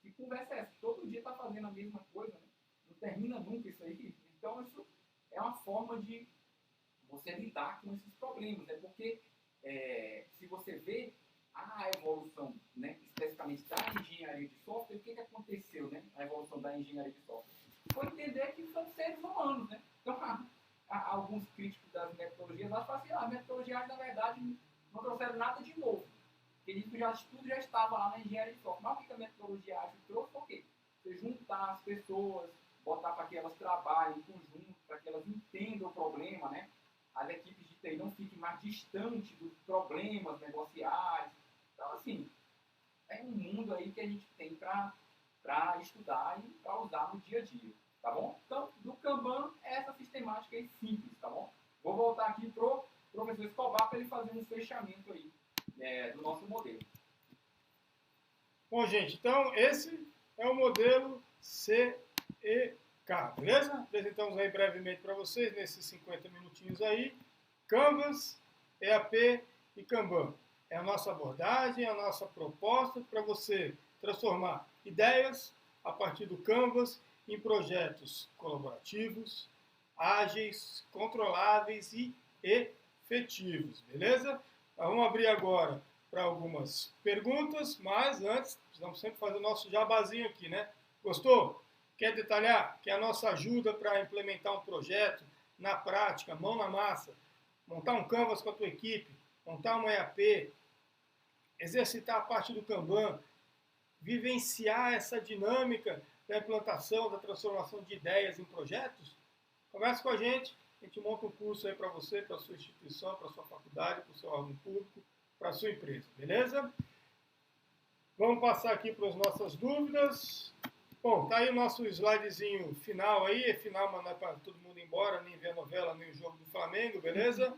Que conversa é essa? Todo dia está fazendo a mesma coisa, né? Não termina nunca isso aí. Então, isso é uma forma de você lidar com esses problemas, né? Porque se você vê a evolução, né, especificamente da engenharia de software, o que aconteceu, né? A evolução da engenharia de software foi entender que são seres humanos, né? Então, alguns críticos das metodologias acham assim, a metodologia, na verdade, não trouxeram nada de novo. Porque tudo já estava lá na engenharia de software. Mas o que a metodologia ágil trouxe foi o quê? Você juntar as pessoas, botar para que elas trabalhem em conjunto, para que elas entendam o problema, né? As equipes de TI não fiquem mais distantes dos problemas negociais. Então, assim, é um mundo aí que a gente tem para estudar e para usar no dia a dia, tá bom? Então, do Kanban, essa sistemática aí simples, tá bom? Vou voltar aqui pro professor Escobar para ele fazer um fechamento aí do nosso modelo. Bom, gente, então esse é o modelo CEK, beleza? Apresentamos aí brevemente para vocês, nesses 50 minutinhos aí, Canvas, EAP e Kanban. É a nossa abordagem, a nossa proposta para você transformar ideias a partir do Canvas em projetos colaborativos, ágeis, controláveis e efetivos, beleza? Vamos abrir agora para algumas perguntas, mas antes, precisamos sempre fazer o nosso jabazinho aqui, né? Gostou? Quer detalhar? Quer a nossa ajuda para implementar um projeto na prática, mão na massa, montar um Canvas com a tua equipe, montar um EAP, exercitar a parte do Kanban, vivenciar essa dinâmica da implantação, da transformação de ideias em projetos? Converse com a gente monta um curso aí para você, para a sua instituição, para a sua faculdade, para o seu órgão público, para a sua empresa, beleza? Vamos passar aqui para as nossas dúvidas. Bom, tá aí o nosso slidezinho final aí, final, mas não é para todo mundo ir embora, nem ver a novela, nem o jogo do Flamengo, beleza?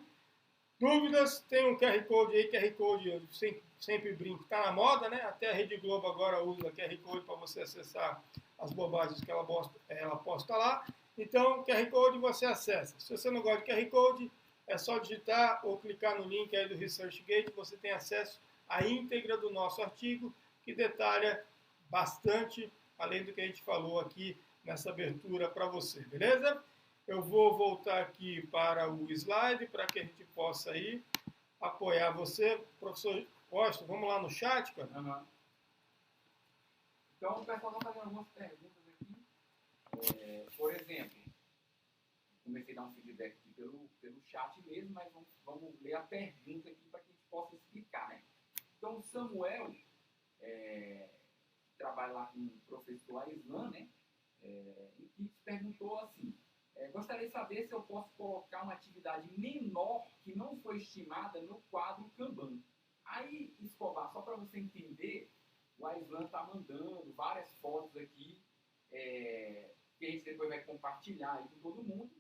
Dúvidas, tem um QR Code aí, QR Code, eu sempre brinco, tá na moda, né? Até a Rede Globo agora usa QR Code para você acessar as bobagens que ela posta lá. Então, QR Code você acessa. Se você não gosta de QR Code, é só digitar ou clicar no link aí do ResearchGate, você tem acesso à íntegra do nosso artigo, que detalha bastante, além do que a gente falou aqui nessa abertura para você, beleza? Eu vou voltar aqui para o slide, para que a gente possa aí apoiar você. Professor Washington, vamos lá no chat, cara? Uhum. Então, o pessoal está fazendo algumas perguntas aqui. Por exemplo, comecei a dar um feedback aqui pelo chat mesmo, mas vamos ler a pergunta aqui para que a gente possa explicar, né? Então, o Samuel, que trabalha lá com o professor Aislan, né? E que perguntou assim, gostaria de saber se eu posso colocar uma atividade menor que não foi estimada no quadro Kanban. Aí, Escobar, só para você entender, o Aislan está mandando várias fotos aqui, que a gente depois vai compartilhar aí com todo mundo,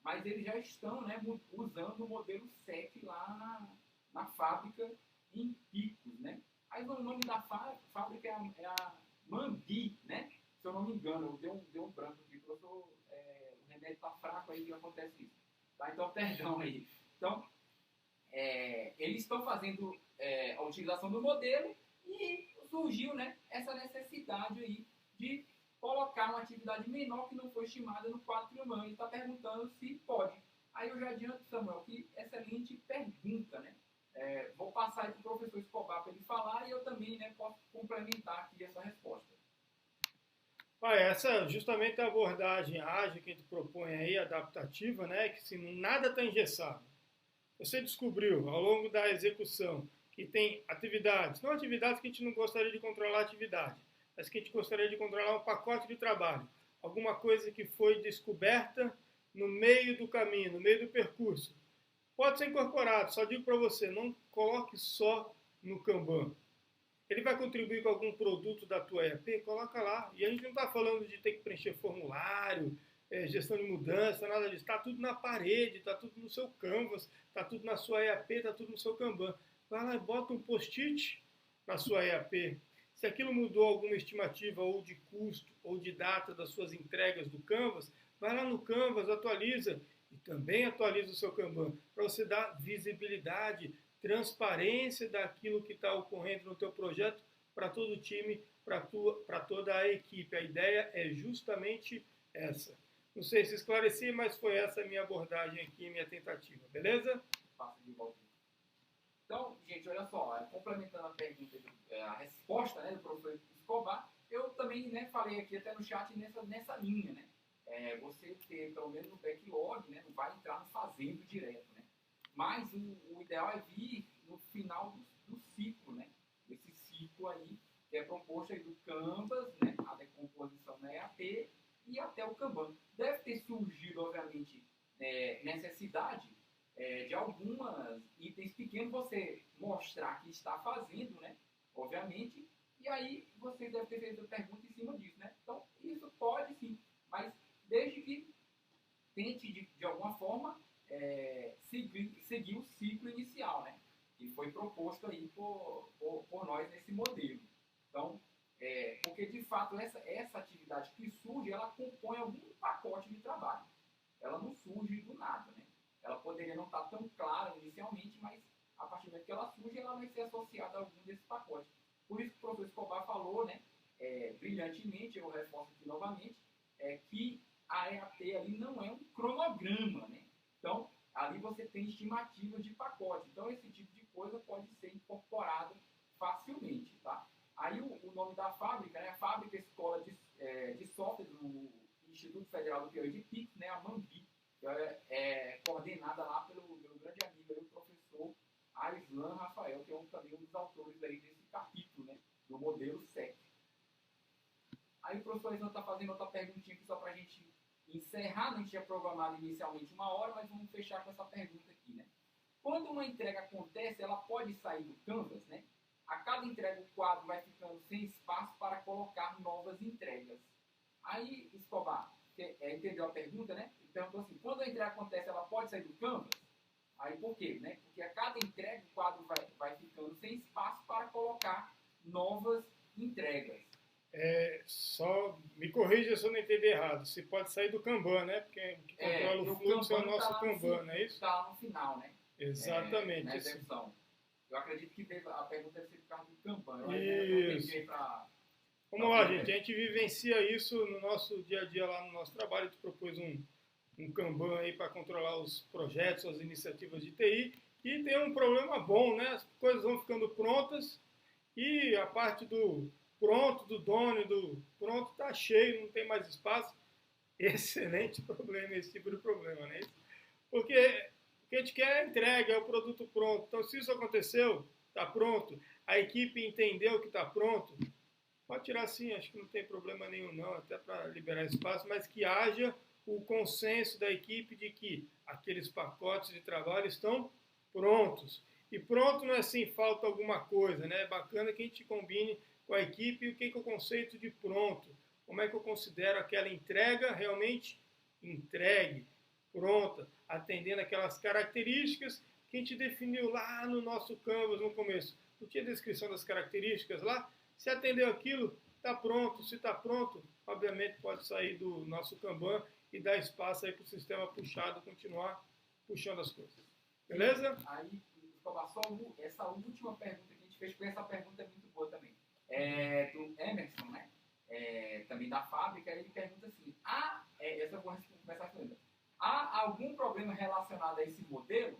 mas eles já estão, né, usando o modelo 7 lá na fábrica em Picos, né? Aí o nome da fábrica é a Mambi, né? Se eu não me engano, deu um branco aqui, professor, o remédio está fraco aí, acontece isso. Tá? Então, perdão aí. Então, eles estão fazendo a utilização do modelo e surgiu, né, essa necessidade aí de colocar uma atividade menor que não foi estimada no quadro Kanban. Ele está perguntando se pode. Aí eu já adianto, Samuel, que excelente pergunta, né? Vou passar aí para o professor Escobar para ele falar e eu também, né, posso complementar aqui essa resposta. Essa é justamente a abordagem ágil que a gente propõe aí, adaptativa, né? Que se nada está engessado. Você descobriu ao longo da execução que tem atividades, não atividades que a gente não gostaria de controlar a atividade, mas que a gente gostaria de controlar um pacote de trabalho, alguma coisa que foi descoberta no meio do caminho, no meio do percurso. Pode ser incorporado, só digo para você, não coloque só no Kanban. Ele vai contribuir com algum produto da tua ERP? Coloca lá. E a gente não está falando de ter que preencher formulário, gestão de mudança, nada disso. Está tudo na parede, está tudo no seu Canvas, está tudo na sua EAP, está tudo no seu Kanban. Vai lá e bota um post-it na sua EAP. Se aquilo mudou alguma estimativa ou de custo ou de data das suas entregas do Canvas, vai lá no Canvas, atualiza e também atualiza o seu Kanban para você dar visibilidade, transparência daquilo que está ocorrendo no teu projeto para todo o time, para toda a equipe. A ideia é justamente essa. Não sei se esclareci, mas foi essa a minha abordagem aqui, minha tentativa, beleza? Passo de volta. Então, gente, olha só, complementando a pergunta, a resposta, né, do professor Escobar, eu também, né, falei aqui até no chat nessa linha, né? Você ter, pelo menos no backlog, né, não vai entrar no fazendo direto, né? Mas o ideal é vir no final do ciclo, né? Esse ciclo aí, que é proposto aí do Canvas, né, a decomposição na EAP e até o Kanban. Deve ter surgido, obviamente, necessidade de algumas itens pequenos você mostrar que está fazendo, né? Obviamente, e aí você deve ter feito a pergunta em cima disso, né? Então, isso pode sim, mas desde que tente, de alguma forma, seguir o ciclo inicial, né? Que foi proposto aí por nós nesse modelo. Então, porque de fato essa atividade que surge, ela compõe algum pacote de trabalho. Ela não surge do nada, né? Ela poderia não estar tão clara inicialmente, mas a partir do momento que ela surge, ela vai ser associada a algum desses pacotes. Por isso que o professor Escobar falou, né, brilhantemente, eu reforço aqui novamente, que a EAP ali não é um cronograma, né? Então, ali você tem estimativas de pacote. Então, esse tipo de coisa pode ser incorporado facilmente, tá? Aí, o nome da fábrica, né, a Fábrica Escola de Software do Instituto Federal do Piauí de Picos, né, a Mambi, que é coordenada lá pelo meu grande amigo, o professor Aislan Rafael, que é também um dos autores aí desse capítulo, né, do modelo 7. Aí o professor Aislan está fazendo outra perguntinha aqui só para a gente encerrar. A gente tinha programado inicialmente 1 hora, mas vamos fechar com essa pergunta aqui, né? Quando uma entrega acontece, ela pode sair do Canvas, né? A cada entrega o quadro vai ficando sem espaço para colocar novas entregas. Aí, Escobar, entendeu a pergunta, né? Ele perguntou assim, quando a entrega acontece, ela pode sair do Canvas? Aí por quê? Né? Porque a cada entrega o quadro vai ficando sem espaço para colocar novas entregas. Só me corrija se eu não entendi errado. Se pode sair do Kanban, né? Porque o que controla o fluxo é o nosso Kanban, não é isso? Está lá no final, né? Exatamente. Na execução. Eu acredito que a pergunta deve ser por causa do Kanban. Isso. Vamos lá, gente. A gente vivencia isso no nosso dia a dia lá no nosso trabalho. A gente propôs um Kanban aí para controlar os projetos, as iniciativas de TI. E tem um problema bom, né? As coisas vão ficando prontas e a parte do pronto, do dono e do pronto está cheio, não tem mais espaço. Excelente problema, esse tipo de problema, né? Porque o que a gente quer é entrega, é o produto pronto. Então, se isso aconteceu, está pronto, a equipe entendeu que está pronto, pode tirar sim, acho que não tem problema nenhum não, até para liberar espaço, mas que haja o consenso da equipe de que aqueles pacotes de trabalho estão prontos. E pronto não é assim, falta alguma coisa, né? É bacana que a gente combine com a equipe o que é o conceito de pronto. Como é que eu considero aquela entrega realmente entregue, pronta, atendendo aquelas características que a gente definiu lá no nosso Canvas no começo. Não tinha descrição das características lá? Se atendeu aquilo, está pronto. Se está pronto, obviamente pode sair do nosso Kanban e dar espaço aí para o sistema puxado continuar puxando as coisas. Beleza? Aí, só essa última pergunta que a gente fez, porque essa pergunta é muito boa também. Do Emerson, né? Também da fábrica, ele pergunta assim, essa eu vou conversar com ele. Há algum problema relacionado a esse modelo?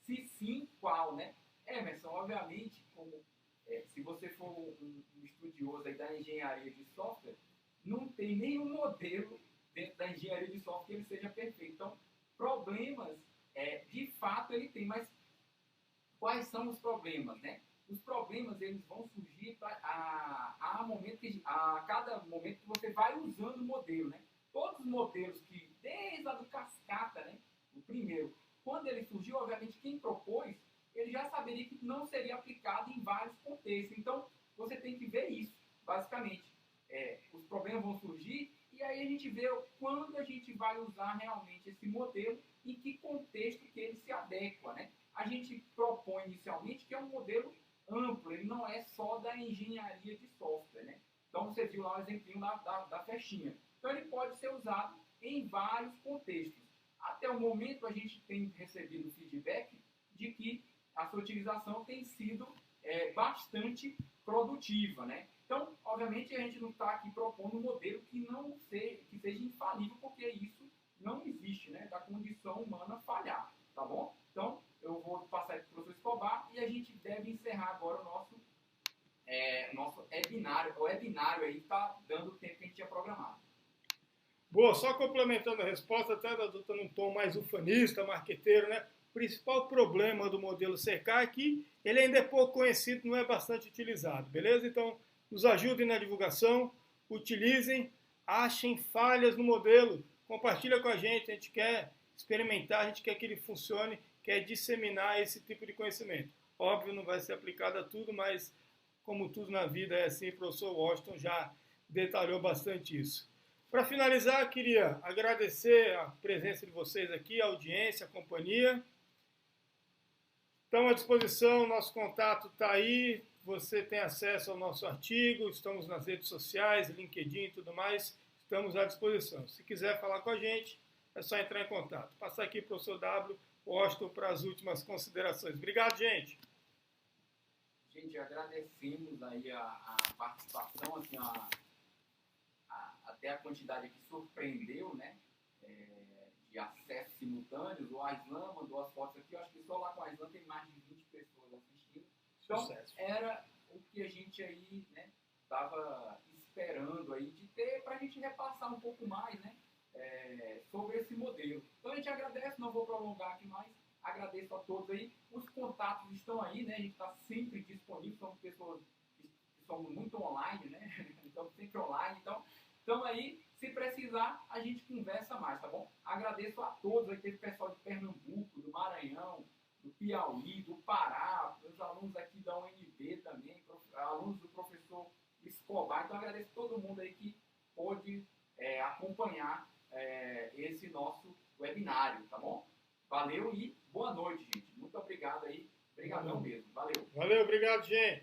Se sim, qual, né? Emerson, obviamente, se você for um estudioso aí da engenharia de software, não tem nenhum modelo dentro da engenharia de software que ele seja perfeito. Então, problemas, de fato, ele tem, mas quais são os problemas, né? Os problemas, eles vão surgir a cada momento que você vai usando o modelo, né? Todos os modelos que, desde a do cascata, né? O primeiro, quando ele surgiu, obviamente, quem propôs, ele já saberia que não seria aplicado em vários contextos. Então, você tem que ver isso, basicamente. Os problemas vão surgir e aí a gente vê quando a gente vai usar realmente esse modelo, em que contexto que ele se adequa, né? A gente propõe inicialmente que é um modelo amplo, ele não é só da engenharia de software, né? Então, você viu lá o exemplinho da festinha. Então, ele pode ser usado em vários contextos. Até o momento, a gente tem recebido feedback de que a sua utilização tem sido bastante produtiva, né? Então, obviamente, a gente não está aqui propondo um modelo que seja infalível, porque isso não existe, né? Da condição humana falhar, tá bom? Então, eu vou passar para o professor Escobar e a gente deve encerrar agora o nosso webinário. O webinário aí está dando o tempo que a gente tinha programado. Boa, só complementando a resposta, até da douta num tom mais ufanista, marqueteiro, né? O principal problema do modelo cercar é que ele ainda é pouco conhecido, não é bastante utilizado, beleza? Então, nos ajudem na divulgação, utilizem, achem falhas no modelo, compartilha com a gente quer experimentar, a gente quer que ele funcione, quer disseminar esse tipo de conhecimento. Óbvio, não vai ser aplicado a tudo, mas como tudo na vida é assim, o professor Washington já detalhou bastante isso. Para finalizar, queria agradecer a presença de vocês aqui, a audiência, a companhia. Estão à disposição, nosso contato está aí, você tem acesso ao nosso artigo, estamos nas redes sociais, LinkedIn e tudo mais, estamos à disposição. Se quiser falar com a gente, é só entrar em contato. Passar aqui para o professor W. Washington para as últimas considerações. Obrigado, gente. Gente, agradecemos aí a participação, assim, até a quantidade que surpreendeu, né? De acessos simultâneos. O Aislan mandou as fotos aqui, eu acho que só lá com o Aislan tem mais de 20 pessoas assistindo. Então, era o que a gente aí, né, estava esperando aí de ter, para a gente repassar um pouco mais, né, sobre esse modelo. Então, a gente agradece, não vou prolongar aqui mais, agradeço a todos aí. Os contatos estão aí, né, a gente está sempre disponível, somos pessoas que somos muito online, né, então sempre online, então aí, se precisar, a gente conversa mais, tá bom? Agradeço a todos, aí teve pessoal de Pernambuco, do Maranhão, do Piauí, do Pará, os alunos aqui da UNB também, alunos do professor Escobar, então agradeço a todo mundo aí que pôde acompanhar esse nosso webinário, tá bom? Valeu e boa noite, gente. Muito obrigado aí, obrigadão mesmo, valeu. Valeu, obrigado, gente.